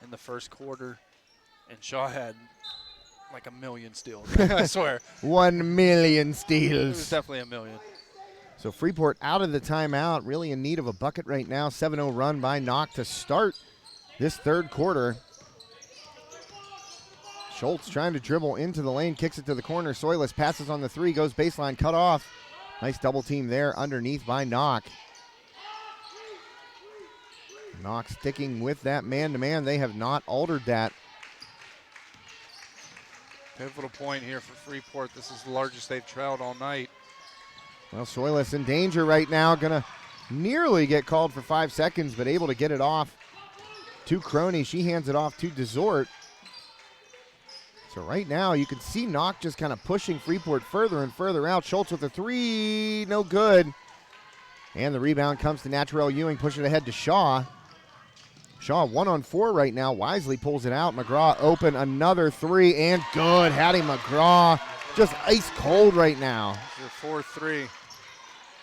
in the first quarter, and Shaw had like 1 million steals. I swear. 1 million It was steals. definitely 1 million. So Freeport out of the timeout, really in need of a bucket right now. 7-0 run by Knoch to start this third quarter. Schultz trying to dribble into the lane, kicks it to the corner. Soilis passes on the 3, goes baseline, cut off. Nice double team there underneath by Knoch. Knoch sticking with that man-to-man. They have not altered that. Pivotal point here for Freeport. This is the largest they've trailed all night. Well, Soilis in danger right now. Going to nearly get called for 5 seconds, but able to get it off to Crony. She hands it off to Desort. So right now you can see Knoch just kind of pushing Freeport further and further out. Schultz with a 3, no good. And the rebound comes to Naturel Ewing, pushing it ahead to Shaw. Shaw 1-on-4 right now. Wisely pulls it out. McGraw open, another 3, and good. Hattie McGraw just ice cold right now. It's your 4-3.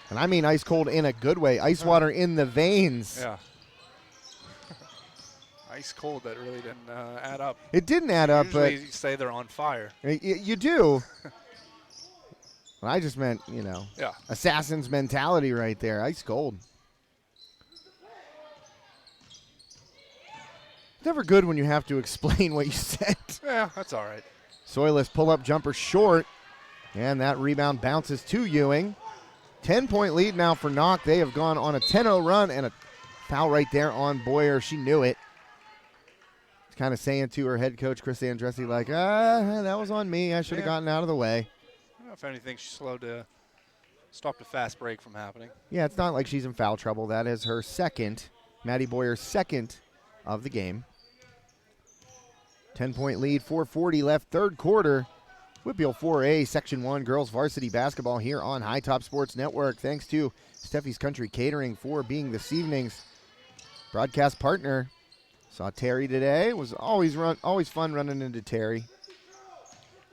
And I mean ice cold in a good way. Ice water in the veins. Yeah. Ice cold, that really didn't add up. It didn't add up, but Usually you say they're on fire. you do. I just meant, Yeah. assassin's mentality right there. Ice cold. Never good when you have to explain what you said. Yeah, that's all right. Soilis pull-up jumper short, and that rebound bounces to Ewing. 10-point lead now for Knoch. They have gone on a 10-0 run, and a foul right there on Boyer. She knew it. Kind of saying to her head coach, Chris Andressi, like, that was on me. I should have gotten out of the way. Well, if anything, she stopped a fast break from happening. Yeah, it's not like she's in foul trouble. That is her second, Maddie Boyer's second of the game. 10-point lead, 4:40 left, third quarter. WPIAL 4A Section 1 girls varsity basketball here on High Top Sports Network. Thanks to Steffi's Country Catering for being this evening's broadcast partner. Saw Terry today. It was always fun running into Terry.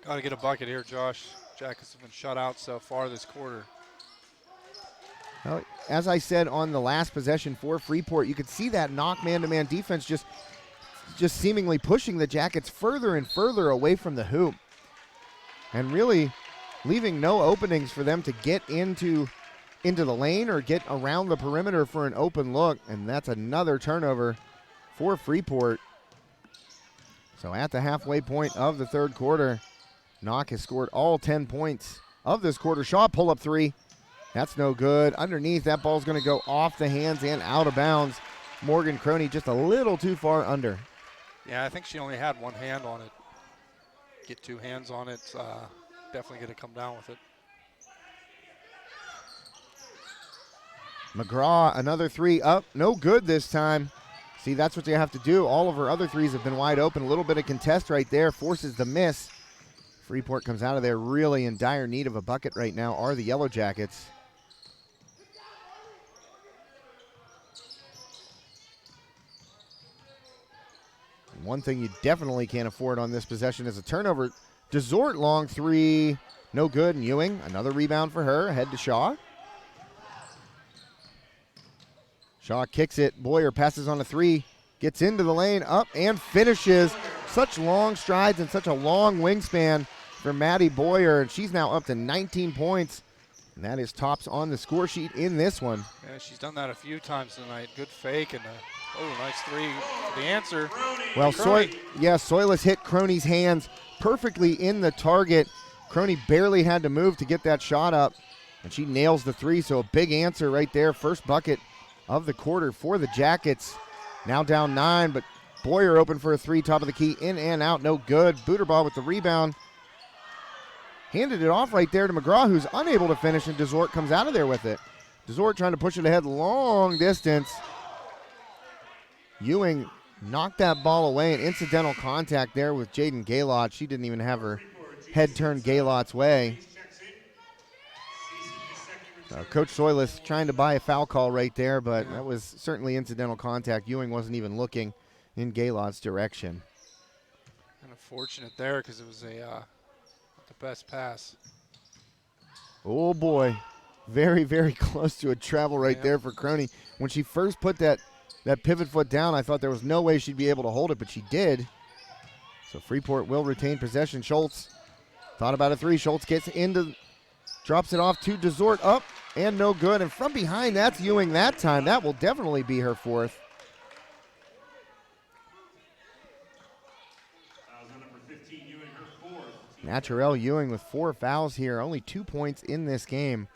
Got to get a bucket here, Josh. Jackets have been shut out so far this quarter. Well, as I said on the last possession for Freeport, you could see that Knoch man-to-man defense just seemingly pushing the Jackets further and further away from the hoop, and really leaving no openings for them to get into the lane or get around the perimeter for an open look. And that's another turnover for Freeport. So at the halfway point of the third quarter, Knoch has scored all 10 points of this quarter. Shaw pull-up three. That's no good. Underneath, that ball's going to go off the hands and out of bounds. Morgan Croney just a little too far under. Yeah, I think she only had one hand on it. Get two hands on it, definitely going to come down with it. McGraw, another three up. No good this time. See, that's what you have to do. All of her other threes have been wide open. A little bit of contest right there. Forces the miss. Freeport comes out of there really in dire need of a bucket right now are the Yellowjackets. And one thing you definitely can't afford on this possession is a turnover. Desort long three. No good. And Ewing, another rebound for her. Ahead to Shaw. Shaw kicks it. Boyer passes on a three. Gets into the lane, up, and finishes. Such long strides and such a long wingspan for Maddie Boyer. And she's now up to 19 points. And that is tops on the score sheet in this one. Yeah, she's done that a few times tonight. Good fake and nice three for the answer. Well, Soilis hit Croney's hands perfectly in the target. Croney barely had to move to get that shot up. And she nails the three, so a big answer right there. First bucket of the quarter for the Jackets. Now down 9, but Boyer open for a three, top of the key, in and out, no good. Booterball with the rebound. Handed it off right there to McGraw, who's unable to finish, and Desort comes out of there with it. Desort trying to push it ahead long distance. Ewing knocked that ball away, an incidental contact there with Jaden Gaylott. She didn't even have her head turned Gaylott's way. Coach Soilis trying to buy a foul call right there, but that was certainly incidental contact. Ewing wasn't even looking in Gaylott's direction. Kind of fortunate there because it was the best pass. Oh boy, very, very close to a travel right there for Croney. When she first put that pivot foot down, I thought there was no way she'd be able to hold it, but she did. So Freeport will retain possession. Schultz thought about a three. Schultz gets drops it off to Desort, up and no good. And from behind, that's Ewing that time. That will definitely be her fourth. Naturel Ewing with 4 fouls here. Only 2 points in this game.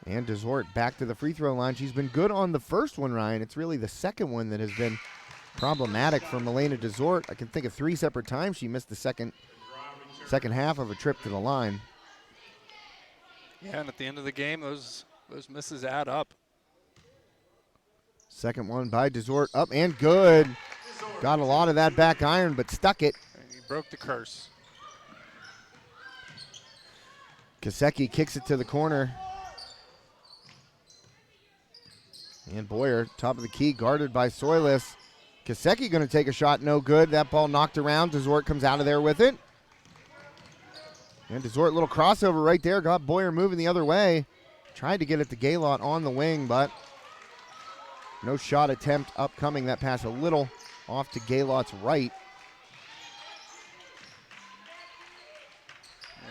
And Desort back to the free throw line. She's been good on the first one, Ryan. It's really the second one that has been problematic for Milena Desort. I can think of 3 separate times she missed the second half of a trip to the line. Yeah, and at the end of the game, those misses add up. Second one by Desort, up and good. Got a lot of that back iron, but stuck it. And he broke the curse. Kasecki kicks it to the corner. And Boyer, top of the key, guarded by Soilis. Kasecki going to take a shot, no good. That ball knocked around. Desort comes out of there with it. And Desort, little crossover right there, got Boyer moving the other way. Tried to get it to Gaylott on the wing, but no shot attempt upcoming. That pass a little off to Gaylott's right.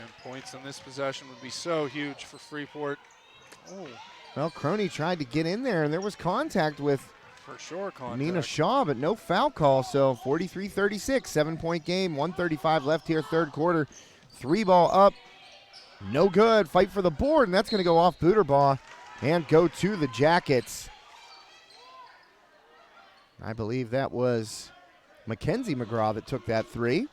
And points on this possession would be so huge for Freeport. Oh. Well, Croney tried to get in there, and there was contact with for sure contact. Nina Shaw, but no foul call. So 43-36, 7-point game, 1:35 left here, third quarter. 3-ball up, no good. Fight for the board, and that's going to go off Booterbaugh and go to the Jackets. I believe that was Mackenzie McGraw that took that three.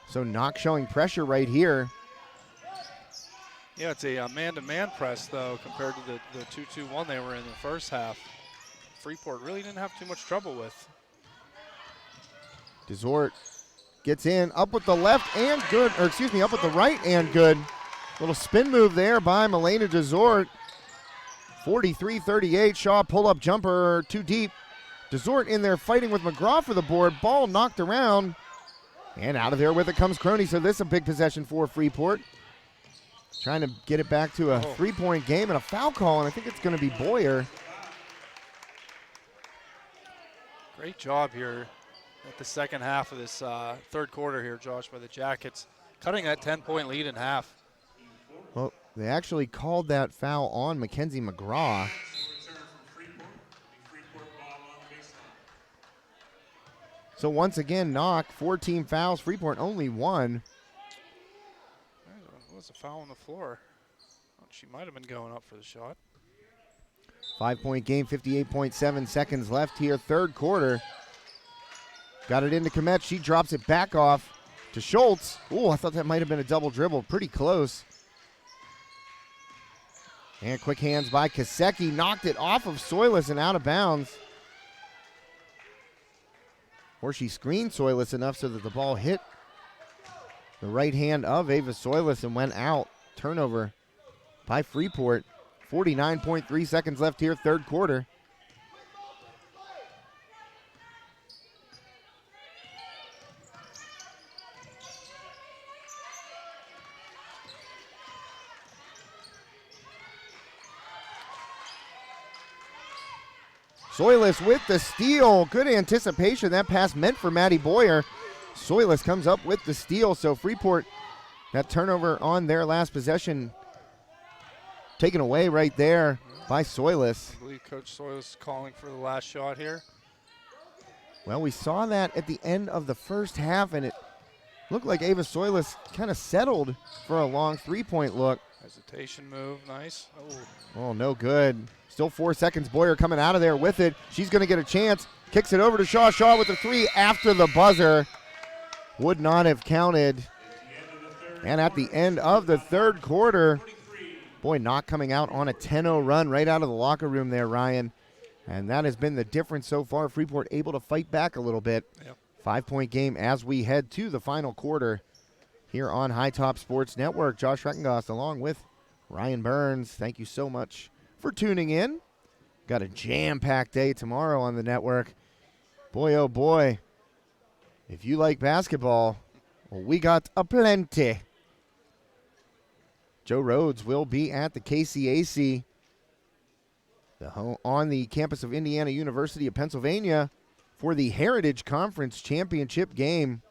So Knoch showing pressure right here. Yeah, it's a man-to-man press, though, compared to the 2-2-1 they were in the first half. Freeport really didn't have too much trouble with. Desort gets in, up with the left and good, or excuse me, up with the right and good. Little spin move there by Milena Desort. 43-38, Shaw pull-up jumper too deep. Desort in there fighting with McGraw for the board. Ball knocked around. And out of there with it comes Croney, so this is a big possession for Freeport. Trying to get it back to a 3-point game and a foul call, and I think it's going to be Boyer. Great job here at the second half of this third quarter here, Josh, by the Jackets, cutting that 10-point lead in half. Well, they actually called that foul on Mackenzie McGraw. So once again, Knoch, 4 team fouls. Freeport only 1. There was a foul on the floor. She might have been going up for the shot. 5-point game, 58.7 seconds left here, third quarter. Got it into Komet. She drops it back off to Schultz. Oh, I thought that might have been a double dribble. Pretty close. And quick hands by Kaseki. Knocked it off of Soilus and out of bounds. Or she screened Soilus enough so that the ball hit the right hand of Ava Soilus and went out. Turnover by Freeport. 49.3 seconds left here, third quarter. Soilus with the steal. Good anticipation. That pass meant for Maddie Boyer. Soilus comes up with the steal. So Freeport, that turnover on their last possession, taken away right there by Soilus. I believe Coach Soilus calling for the last shot here. Well, we saw that at the end of the first half, and it looked like Ava Soilus kind of settled for a long three-point look. Hesitation move, nice. Oh, no good. Still 4 seconds. Boyer coming out of there with it. She's going to get a chance. Kicks it over to Shaw. Shaw with a three after the buzzer. Would not have counted. And at the end of the third quarter, boy, Knoch coming out on a 10-0 run right out of the locker room there, Ryan. And that has been the difference so far. Freeport able to fight back a little bit. Yep. 5-point game as we head to the final quarter here on High Top Sports Network. Josh Reckengast along with Ryan Burns. Thank you so much for tuning in. Got a jam-packed day tomorrow on the network. Boy, oh boy, if you like basketball, well, we got a plenty. Joe Rhodes will be at the KCAC on the campus of Indiana University of Pennsylvania for the Heritage Conference Championship game.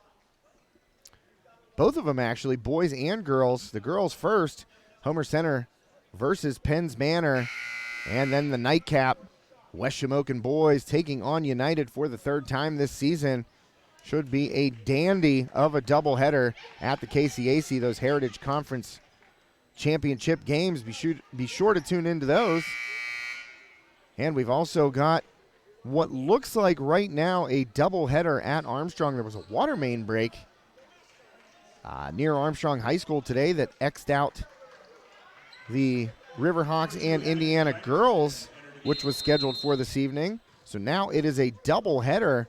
Both of them actually, boys and girls. The girls first, Homer Center versus Penns Manor. And then the nightcap, West Shamokin boys taking on United for the third time this season. Should be a dandy of a doubleheader at the KCAC, those Heritage Conference Championship games. Be sure to tune into those. And we've also got what looks like right now a doubleheader at Armstrong. There was a water main break near Armstrong High School today that X'd out the Riverhawks and Indiana girls, which was scheduled for this evening. So now it is a doubleheader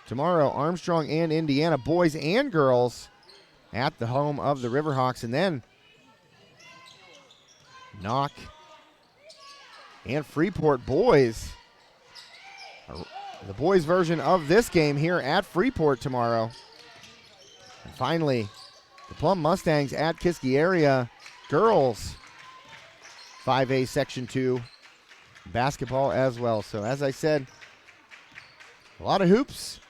tomorrow, Armstrong and Indiana, boys and girls, at the home of the Riverhawks. And then Knoch and Freeport boys. The boys' version of this game here at Freeport tomorrow. And finally, the Plum Mustangs at Kiski area girls 5A Section 2 basketball as well. So as I said, a lot of hoops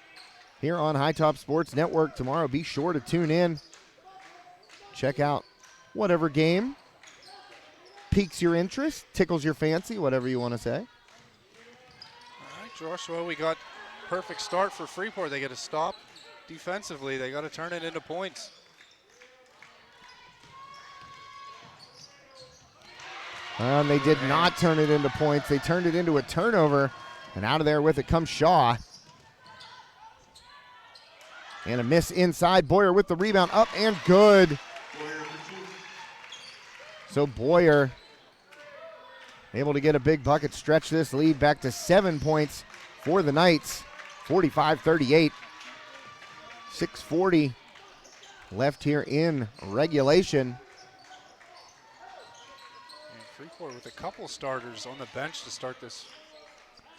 here on High Top Sports Network tomorrow. Be sure to tune in. Check out whatever game piques your interest, tickles your fancy, whatever you want to say. All right, Josh, well, we got perfect start for Freeport. They get a stop defensively. They got to turn it into points. They did not turn it into points. They turned it into a turnover, and out of there with it comes Shaw. And a miss inside. Boyer with the rebound, up and good. So Boyer able to get a big bucket, stretch this lead back to 7 points for the Knights. 45-38. 6:40 left here in regulation. And Freeport with a couple starters on the bench to start this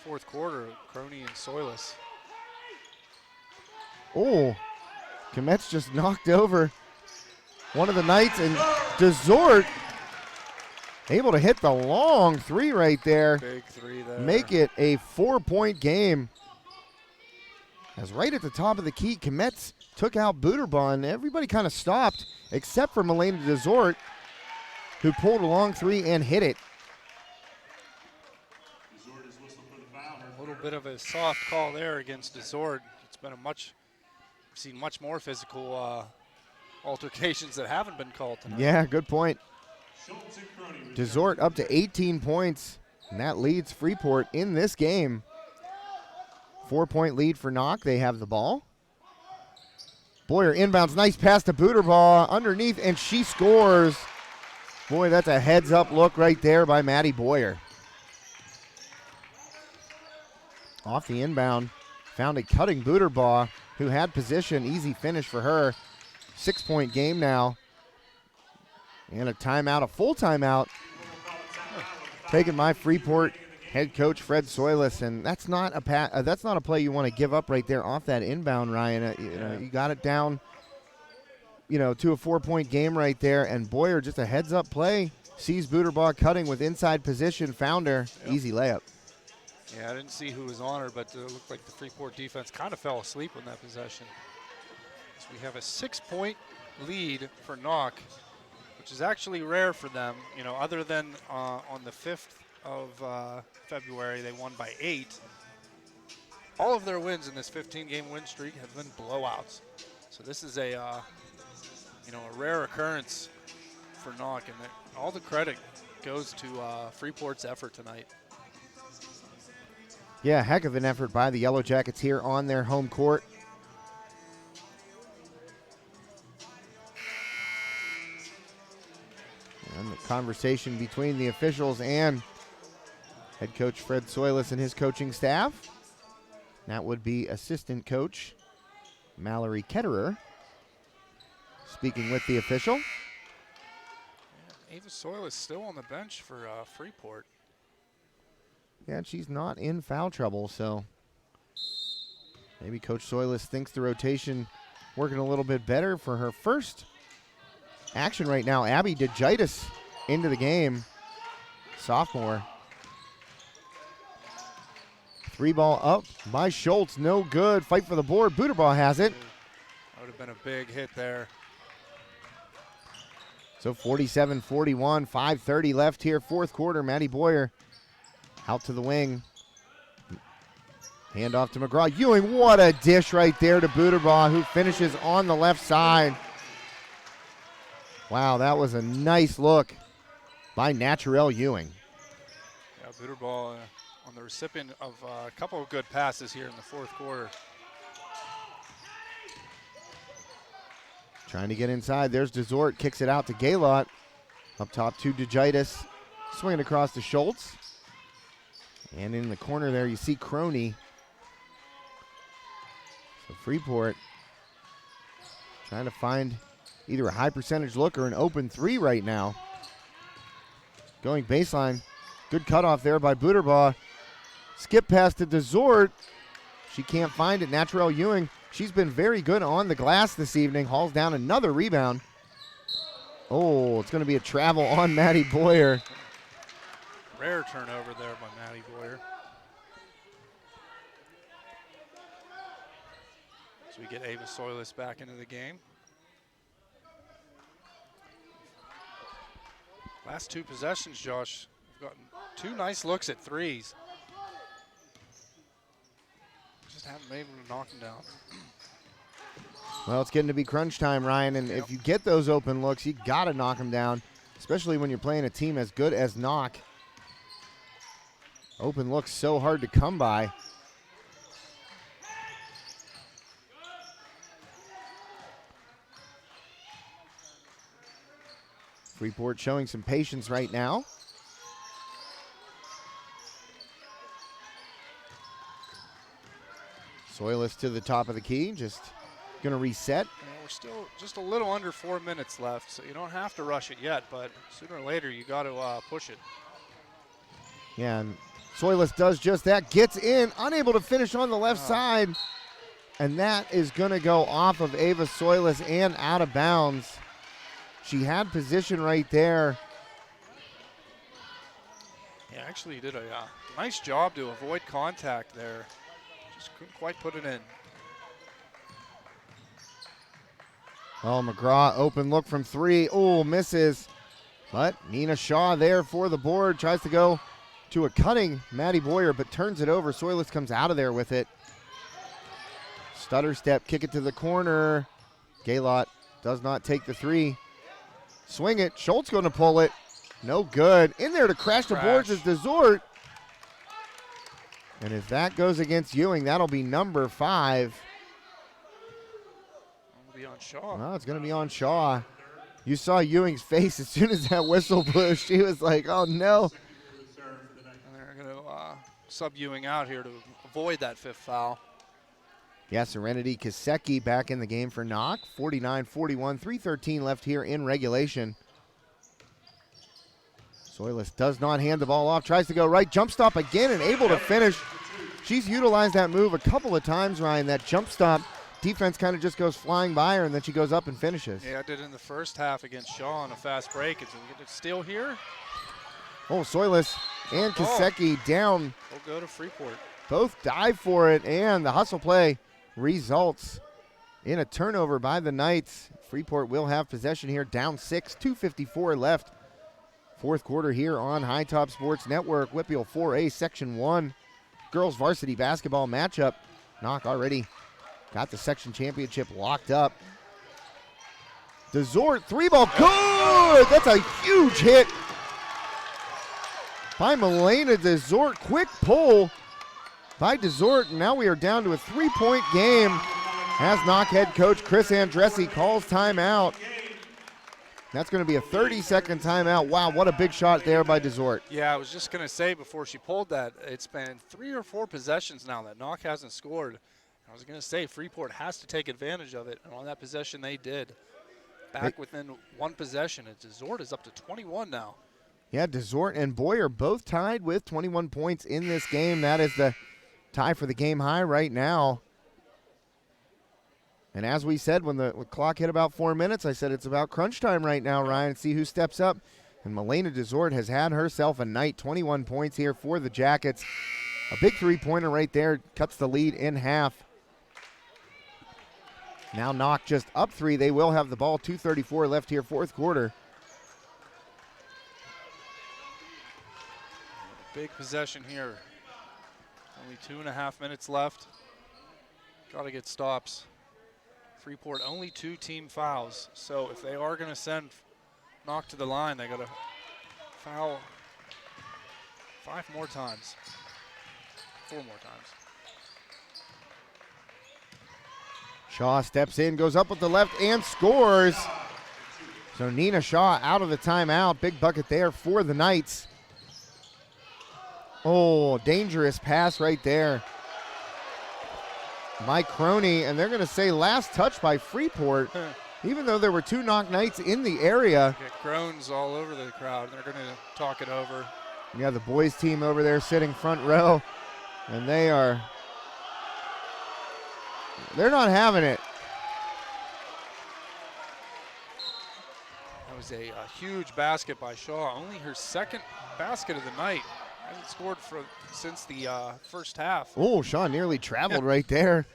fourth quarter, Crony and Soilus. Oh, Kometz just knocked over one of the Knights, and Desort able to hit the long three right there. Big three there. Make it a 4-point game. As right at the top of the key, Kometz took out Buterbun. Everybody kind of stopped except for Milena Desort, who pulled a long three and hit it. A little bit of a soft call there against Desort. It's been seen much more physical altercations that haven't been called tonight. Yeah, good point. Desort up to 18 points, and that leads Freeport in this game. 4-point lead for Knoch. They have the ball. Boyer inbounds, nice pass to Booterball underneath, and she scores. Boy, that's a heads-up look right there by Maddie Boyer. Off the inbound, found a cutting Booterbaugh who had position. Easy finish for her. 6-point game now. And a timeout, a full timeout, taken by Freeport head coach Fred Soilis, and that's not a play you want to give up right there off that inbound, Ryan. You got it down, to a 4-point game right there, and Boyer just a heads-up play, sees Booterbaugh cutting with inside position, found her, easy layup. Yeah, I didn't see who was on her, but it looked like the Freeport defense kind of fell asleep on that possession. So we have a 6-point lead for Knoch, which is actually rare for them. Other than on the 5th of February, they won by 8. All of their wins in this 15-game win streak have been blowouts. So this is a rare occurrence for Knoch, and all the credit goes to Freeport's effort tonight. Yeah, heck of an effort by the Yellowjackets here on their home court. And the conversation between the officials and head coach Fred Soilis and his coaching staff. That would be assistant coach Mallory Ketterer speaking with the official. Yeah, Ava Soilis still on the bench for Freeport. Yeah, and she's not in foul trouble, so maybe Coach Soilis thinks the rotation working a little bit better for her first action right now. Abby DeGitis into the game, sophomore. 3-ball up by Schultz, no good. Fight for the board, Booterball has it. That would have been a big hit there. So 47-41, 5:30 left here, fourth quarter. Maddie Boyer out to the wing. Hand off to McGraw. Ewing, what a dish right there to Booterball, who finishes on the left side. Wow, that was a nice look by Naturel Ewing. Yeah, Booterball on the recipient of a couple of good passes here in the fourth quarter. Trying to get inside. There's Desort, kicks it out to Gaylott. Up top to DeGitis. Swinging across to Schultz. And in the corner there, you see Croney. So Freeport trying to find either a high percentage look or an open three right now. Going baseline. Good cutoff there by Booterbaugh. Skip pass to Desort. She can't find it. Naturel Ewing, she's been very good on the glass this evening. Hauls down another rebound. Oh, it's going to be a travel on Maddie Boyer. Rare turnover there by Maddie Boyer. So we get Ava Soilis back into the game. Last two possessions, Josh, we've gotten 2 nice looks at threes. Just haven't been able to knock them down. Well, it's getting to be crunch time, Ryan, and if you get those open looks, you got to knock them down, especially when you're playing a team as good as Knoch. Open looks so hard to come by. Freeport showing some patience right now. Soilis to the top of the key, just going to reset. We're still just a little under 4 minutes left, so you don't have to rush it yet, but sooner or later you got to push it. Yeah, and Soilis does just that, gets in, unable to finish on the left side, and that is going to go off of Ava Soilis and out of bounds. She had position right there. Yeah, actually did a nice job to avoid contact there. Just couldn't quite put it in. Oh, McGraw, open look from 3. Oh, misses. But Nina Shaw there for the board. Tries to go to a cutting Maddie Boyer, but turns it over. Soilus comes out of there with it. Stutter step, kick it to the corner. Gaylott does not take the three. Swing it. Schultz going to pull it. No good. In there to crash the boards is Desort. And if that goes against Ewing, that'll be number 5. It'll be on Shaw. Well, it's going to be on Shaw. You saw Ewing's face as soon as that whistle blew. She was like, oh, no. And they're going to sub Ewing out here to avoid that 5th foul. Yeah, Serenity Kaseki back in the game for Knoch. 49-41, 3:13 left here in regulation. Soilus does not hand the ball off, tries to go right, jump stop again and able to finish. She's utilized that move a couple of times, Ryan. That jump stop defense kind of just goes flying by her, and then she goes up and finishes. Yeah, I did in the first half against Shaw on a fast break. It's a steal here. Oh, Soilus and Kaseki down. We'll go to Freeport. Both dive for it, and the hustle play results in a turnover by the Knights. Freeport will have possession here, down 6, 2:54 left. Fourth quarter here on High Top Sports Network. WPIAL 4A Section 1 girls varsity basketball matchup. Knoch already got the section championship locked up. Desort, 3-ball, good! That's a huge hit by Milena Desort. Quick pull by Desort. Now we are down to a 3-point game as Knoch head coach Chris Andressi calls timeout. That's going to be a 30-second timeout. Wow, what a big shot there by Desort. Yeah, I was just going to say before she pulled that, it's been 3 or 4 possessions now that Knoch hasn't scored. I was going to say Freeport has to take advantage of it, and on that possession they did. Back within 1 possession, and Desort is up to 21 now. Yeah, Desort and Boyer both tied with 21 points in this game. That is the tie for the game high right now. And as we said, when the clock hit about 4 minutes, I said it's about crunch time right now, Ryan. See who steps up. And Milena Desort has had herself a night. 21 points here for the Jackets. A big three-pointer right there. Cuts the lead in half. Now Knoch just up 3. They will have the ball. 2:34 left here, fourth quarter. Big possession here. Only 2.5 minutes left. Got to get stops. Freeport only 2 team fouls, so if they are going to send Knoch to the line, they got to foul 5 more times, 4 more times. Shaw steps in, goes up with the left, and scores. So Nina Shaw out of the timeout. Big bucket there for the Knights. Oh, dangerous pass right there. Mike Croney, and they're going to say last touch by Freeport, even though there were 2 Knoch Knights in the area. Get groans all over the crowd. They're going to talk it over. Yeah, the boys team over there sitting front row, and they're not having it. That was a huge basket by Shaw. Only her 2nd basket of the night. Hasn't scored since the first half. Oh, Shaw nearly traveled right there.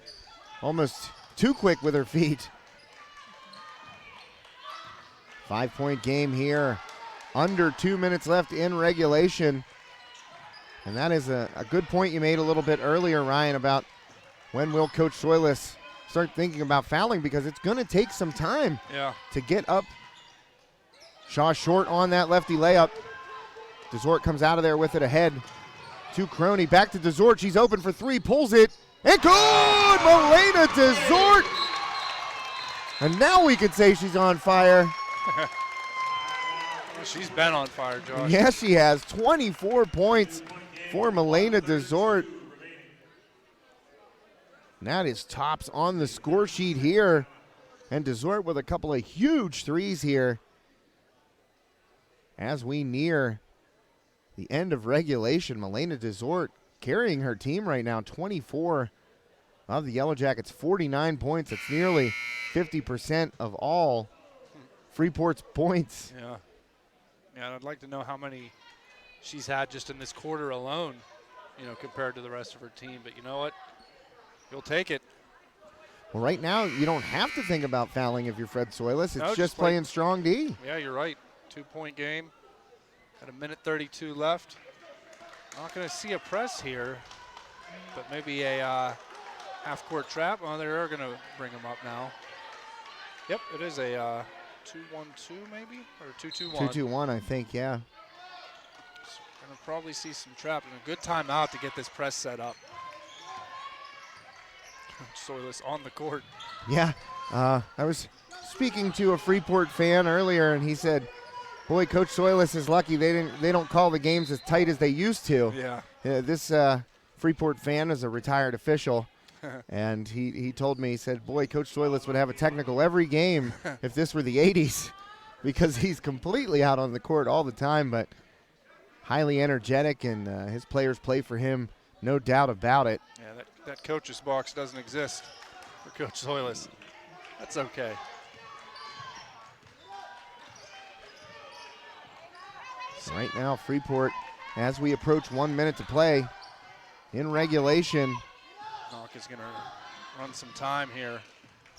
Almost too quick with her feet. 5-point game here. Under 2 minutes left in regulation. And that is a good point you made a little bit earlier, Ryan, about when will Coach Soilus start thinking about fouling, because it's going to take some time to get up. Shaw short on that lefty layup. Desort comes out of there with it ahead to Croney. Back to Desort. She's open for 3. Pulls it. And good! Milena Desort! And now we could say she's on fire. She's been on fire, Josh. Yes, she has. 24 points for Milena Desort. And that is tops on the score sheet here. And Desort with a couple of huge threes here as we near the end of regulation. Milena Desort carrying her team right now. 24 of the Yellowjackets, 49 points. It's nearly 50% of all Freeport's points. Yeah. Yeah, and I'd like to know how many she's had just in this quarter alone, compared to the rest of her team. But you know what? You'll take it. Well, right now, you don't have to think about fouling if you're Fred Soilus. It's just playing strong D. Yeah, you're right. 2-point game. At 1:32 left. Not going to see a press here, but maybe a half-court trap. Oh, they are going to bring him up now. Yep, it is a 2-1-2 maybe, or 2-2-1. 2-2-1, I think, yeah. Going to probably see some trap and a good timeout to get this press set up. Soyless on the court. Yeah, I was speaking to a Freeport fan earlier, and he said, boy, Coach Soyless is lucky they don't call the games as tight as they used to. Yeah. This Freeport fan is a retired official, and he told me, he said, boy, Coach Soyless would have a technical every game if this were the 80s, because he's completely out on the court all the time, but highly energetic, and his players play for him, no doubt about it. Yeah, that coach's box doesn't exist for Coach Soyless. That's okay. Right now, Freeport, as we approach 1 minute to play in regulation. Knoch is going to run some time here.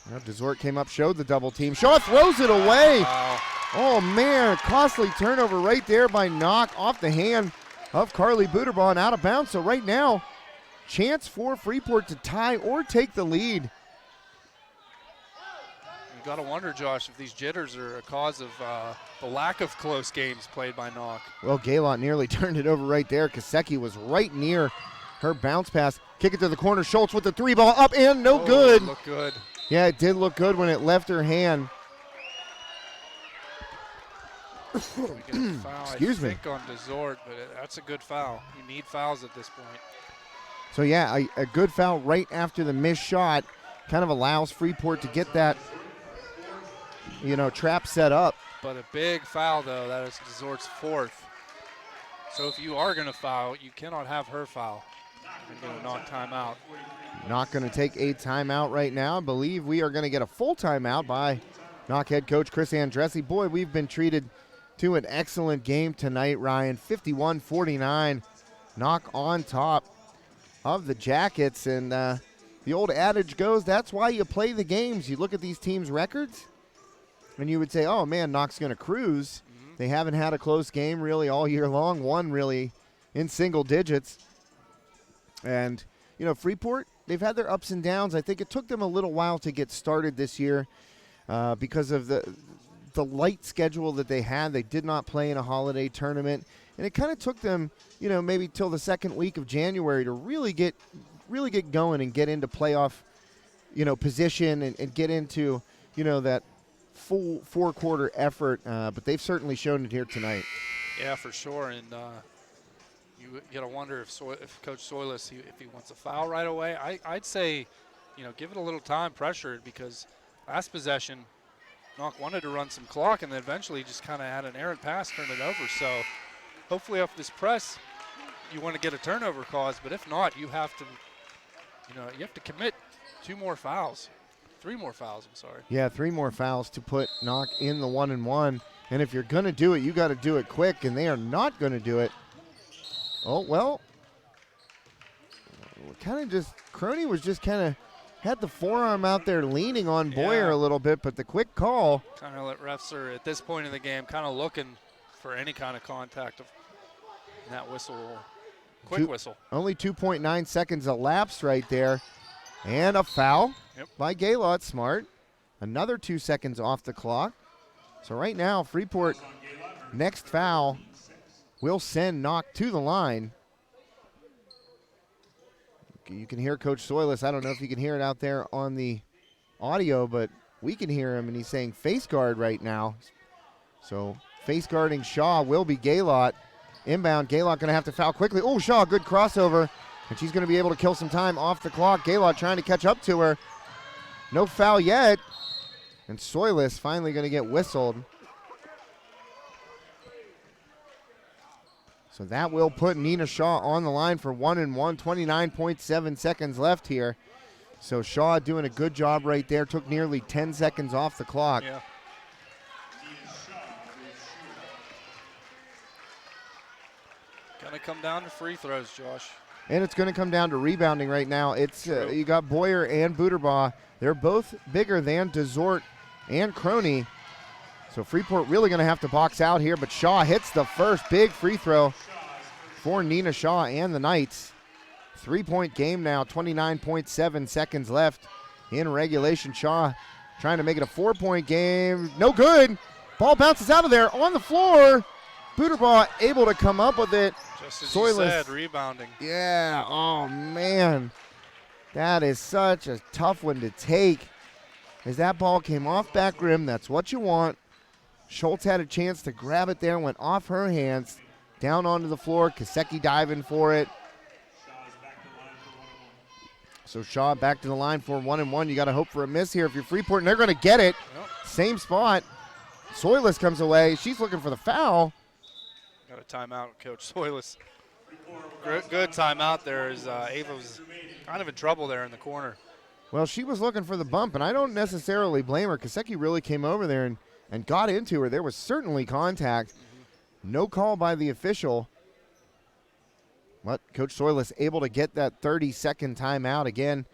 Now Desort came up, showed the double team. Shaw throws it away. Wow. Oh, man, costly turnover right there by Knoch off the hand of Carly Buterbaugh and out of bounds. So right now, chance for Freeport to tie or take the lead. You got to wonder, Josh, if these jitters are a cause of the lack of close games played by Knoch. Well, Gaylot nearly turned it over right there. Kasecki was right near her bounce pass. Kick it to the corner. Schultz with the 3-ball up and no good. Looked good. Yeah, it did look good when it left her hand. We get a foul, Excuse me. I think on Desort, but that's a good foul. You need fouls at this point. So yeah, a good foul right after the missed shot kind of allows Freeport to get that, trap set up. But a big foul, though. That is Desort's fourth. So if you are going to foul, you cannot have her foul. You're going to knock timeout. Not going to take a timeout right now. I believe we are going to get a full timeout by Knoch head coach Chris Andressi. Boy, we've been treated to an excellent game tonight, Ryan. 51-49. Knoch on top of the Jackets. And the old adage goes, that's why you play the games. You look at these teams' records, and you would say, oh, man, Knoch's going to cruise. Mm-hmm. They haven't had a close game really all year long. One really in single digits. And, Freeport, they've had their ups and downs. I think it took them a little while to get started this year because of the light schedule that they had. They did not play in a holiday tournament. And it kind of took them, maybe till the second week of January to really get going and get into playoff, position and get into, that full four-quarter effort. But they've certainly shown it here tonight. Yeah, for sure. And you got to wonder if Coach Soyless, if he wants a foul right away. I'd say, give it a little time, pressure it, because last possession, Knoch wanted to run some clock and then eventually just kind of had an errant pass, turned it over. So hopefully off this press, you want to get a turnover cause, but if not, you have to, you have to commit 3 more fouls. I'm sorry. Yeah, 3 more fouls to put Knoch in the 1-and-1. And if you're going to do it, you got to do it quick, and they are not going to do it. Oh, well, Crony was just kind of had the forearm out there leaning on Boyer a little bit, but the quick call. Kind of let refs are, at this point in the game, kind of looking for any kind of contact. And that whistle, quick whistle. Only 2.9 seconds elapsed right there. And a foul by Gaylot. Smart. Another 2 seconds off the clock. So right now, Freeport, next foul will send Knoch to the line. You can hear Coach Soyless. I don't know if you can hear it out there on the audio, but we can hear him, and he's saying face guard right now. So face guarding Shaw will be Gaylot. Inbound, Gaylot going to have to foul quickly. Oh, Shaw, good crossover, and she's going to be able to kill some time off the clock. Gaylot trying to catch up to her. No foul yet, and Soyless finally going to get whistled. So that will put Nina Shaw on the line for 1-and-1, 29.7 seconds left here. So Shaw doing a good job right there, took nearly 10 seconds off the clock. Yeah. Gonna come down to free throws, Josh. And it's going to come down to rebounding right now. It's you got Boyer and Buterbaugh. They're both bigger than Desort and Crony. So Freeport really going to have to box out here, but Shaw hits the first big free throw for Nina Shaw and the Knights. 3-point game now, 29.7 seconds left in regulation. Shaw trying to make it a 4-point game. No good. Ball bounces out of there on the floor. Booterbaugh able to come up with it. Just as Soyless. you said, rebounding. Yeah, oh man. That is such a tough one to take. As that ball came off back rim, that's what you want. Schultz had a chance to grab it there, went off her hands, down onto the floor. Kaseki diving for it. So Shaw back to the line for 1-1. You got to hope for a miss here if you're Freeport, and they're going to get it. Yep. Same spot. Soyless comes away. She's looking for the foul. Got a timeout, Coach Soyless. Good timeout there as Ava was kind of in trouble there in the corner. Well, she was looking for the bump, and I don't necessarily blame her. Kaseki really came over there and got into her. There was certainly contact. No call by the official. But Coach Soyless able to get that 30-second timeout. Again,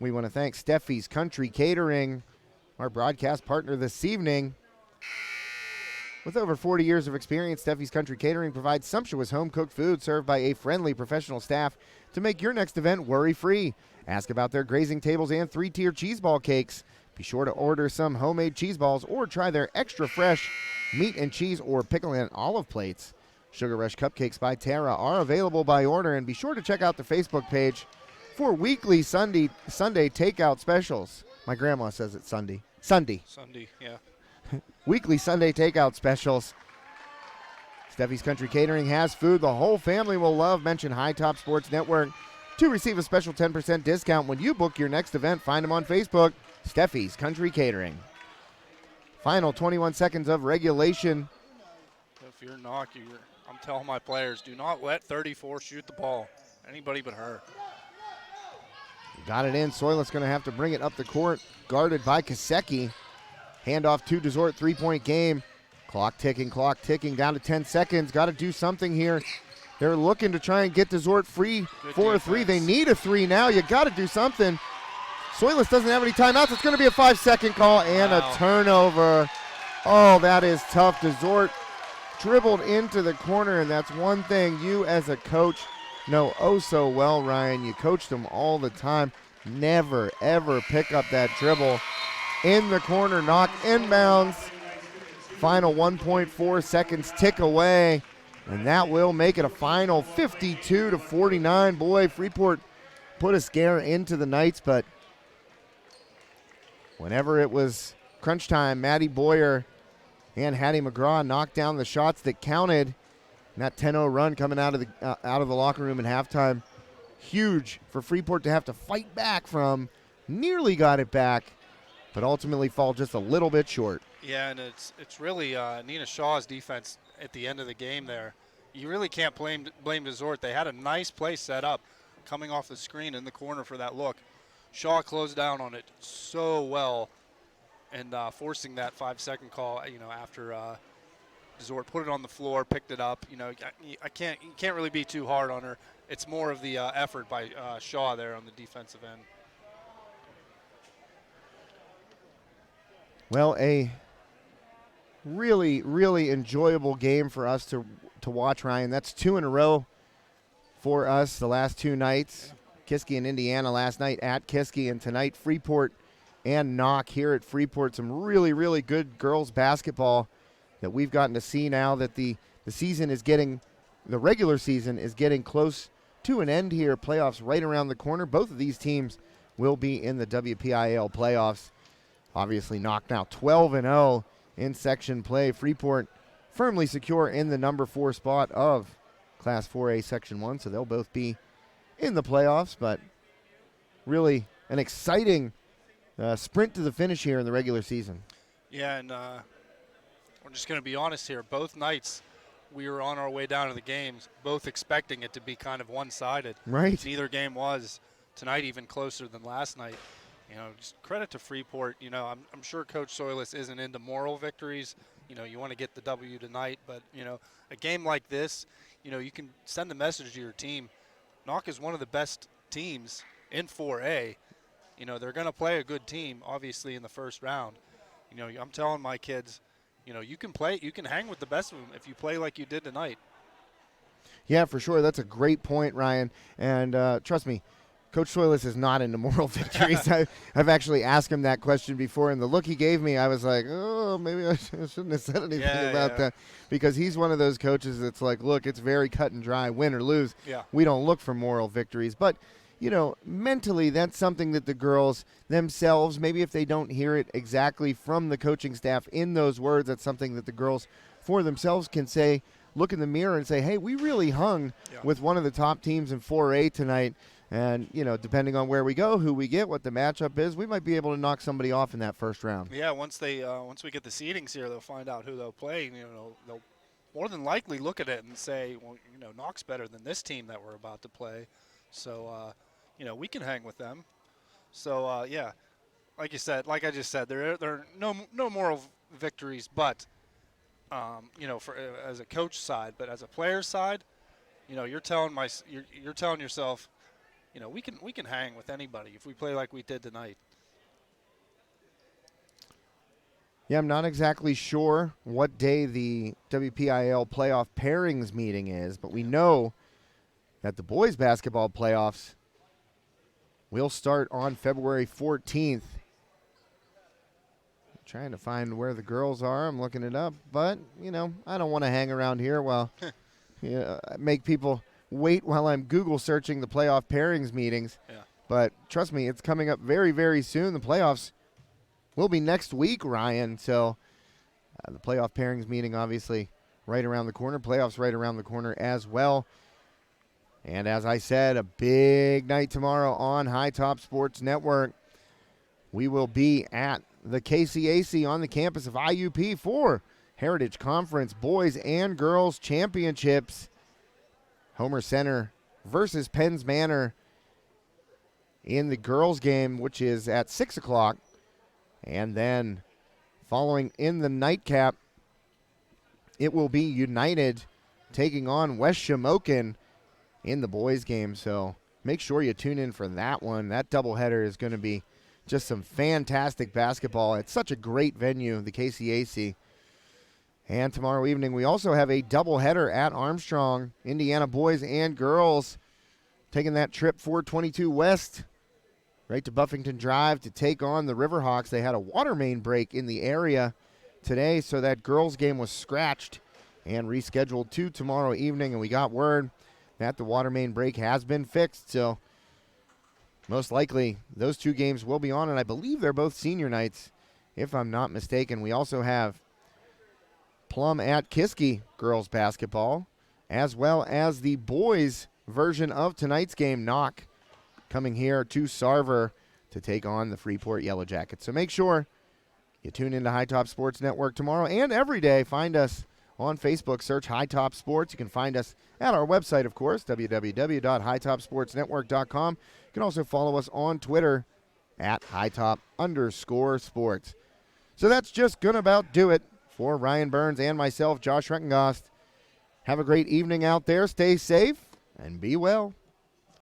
we want to thank Steffi's Country Catering, our broadcast partner this evening. With over 40 years of experience, Steffi's Country Catering provides sumptuous home-cooked food served by a friendly professional staff to make your next event worry-free. Ask about their grazing tables and 3-tier cheese ball cakes. Be sure to order some homemade cheese balls or try their extra fresh meat and cheese or pickle and olive plates. Sugar Rush Cupcakes by Tara are available by order, and be sure to check out the Facebook page for weekly Sunday takeout specials. My grandma says it's Sunday. Sunday, yeah. weekly Sunday takeout specials. Steffi's Country Catering has food the whole family will love. Mention High Top Sports Network to receive a special 10% discount when you book your next event. Find them on Facebook, Steffi's Country Catering. Final 21 seconds of regulation. If you're Knoch, I'm telling my players, do not let 34 shoot the ball. Anybody but her. Got it in. Soyless going to have to bring it up the court, guarded by Kaseki. Handoff to Desort, 3-point game. Clock ticking, down to 10 seconds. Got to do something here. They're looking to try and get Desort free for a three. They need a three now. You got to do something. Soyless doesn't have any timeouts. It's going to be a 5-second call and a turnover. Oh, that is tough. Desort dribbled into the corner, and that's one thing you as a coach know oh so well, Ryan. You coach them all the time. Never, ever pick up that dribble in the corner. Knock inbounds. Final 1.4 seconds tick away, and that will make it a final 52-49. Boy, Freeport put a scare into the Knights, but whenever it was crunch time, Maddie Boyer and Hattie McGraw knocked down the shots that counted. And that 10-0 run coming out of the locker room in halftime, huge for Freeport to have to fight back from. Nearly got it back, but ultimately fall just a little bit short. Yeah, and it's really Nina Shaw's defense at the end of the game there. You really can't blame Desort. They had a nice play set up coming off the screen in the corner for that look. Shaw closed down on it so well, and forcing that 5-second call, after Desort put it on the floor, picked it up. You can't really be too hard on her. It's more of the effort by Shaw there on the defensive end. Well, a really, really enjoyable game for us to watch, Ryan. That's 2 in a row for us the last 2 nights. Kiski and Indiana last night at Kiski, and tonight Freeport and Knoch here at Freeport. Some really, really good girls basketball that we've gotten to see now that the regular season is getting close to an end here. Playoffs right around the corner. Both of these teams will be in the WPIAL playoffs. Obviously, Knoch now 12-0 in section play. Freeport firmly secure in the number 4 spot of Class 4A Section 1, so they'll both be in the playoffs, but really an exciting sprint to the finish here in the regular season. Yeah, and we're just going to be honest here. Both nights we were on our way down to the games, both expecting it to be kind of one-sided. Right. Neither game was. Tonight even closer than last night. Just credit to Freeport. I'm sure Coach Soyless isn't into moral victories. You want to get the W tonight, but, a game like this, you can send the message to your team. Knoch is one of the best teams in 4A. They're going to play a good team, obviously, in the first round. I'm telling my kids, you can hang with the best of them if you play like you did tonight. Yeah, for sure. That's a great point, Ryan. And trust me, Coach Soilis is not into moral victories. I've actually asked him that question before, and the look he gave me, I was like, oh, maybe I shouldn't have said anything about that. Because he's one of those coaches that's like, look, it's very cut and dry, win or lose. Yeah. We don't look for moral victories. But, you know, mentally, that's something that the girls themselves, maybe if they don't hear it exactly from the coaching staff in those words, that's something that the girls for themselves can say, look in the mirror and say, hey, we really hung with one of the top teams in 4A tonight. And, you know, depending on where we go, who we get, what the matchup is, we might be able to knock somebody off in that first round. Yeah, once we get the seedings here, they'll find out who they'll play. You know, they'll more than likely look at it and say, well, you know, Knoch's better than this team that we're about to play. So, you know, we can hang with them. So, yeah, like I just said, there are no moral victories, but, you know, for as a coach side, but as a player side, you know, you're telling yourself, you know, we can hang with anybody if we play like we did tonight. Yeah, I'm not exactly sure what day the WPIAL playoff pairings meeting is, but we know that the boys basketball playoffs will start on February 14th. I'm trying to find where the girls are. I'm looking it up, but, you know, I don't want to hang around here while make people wait while I'm Google searching the playoff pairings meetings. Yeah. But trust me, it's coming up very, very soon. The playoffs will be next week, Ryan. So the playoff pairings meeting, obviously, right around the corner. Playoffs right around the corner as well. And as I said, a big night tomorrow on High Top Sports Network. We will be at the KCAC on the campus of IUP for Heritage Conference Boys and Girls Championships. Homer Center versus Penns Manor in the girls' game, which is at 6 o'clock. And then following in the nightcap, it will be United taking on West Shamokin in the boys' game. So make sure you tune in for that one. That doubleheader is going to be just some fantastic basketball. It's such a great venue, the KCAC. And tomorrow evening, we also have a doubleheader at Armstrong. Indiana boys and girls taking that trip 422 West right to Buffington Drive to take on the Riverhawks. They had a water main break in the area today, so that girls' game was scratched and rescheduled to tomorrow evening. And we got word that the water main break has been fixed. So most likely those two games will be on, and I believe they're both senior nights, if I'm not mistaken. We also have Plum at Kiski girls basketball, as well as the boys version of tonight's game, Knoch, coming here to Sarver to take on the Freeport Yellowjackets. So make sure you tune into High Top Sports Network tomorrow and every day. Find us on Facebook, search High Top Sports. You can find us at our website, of course, www.hightopsportsnetwork.com. You can also follow us on Twitter at @hightop_sports. So that's just going to about do it for Ryan Burns and myself, Josh Reckengast. Have a great evening out there. Stay safe and be well.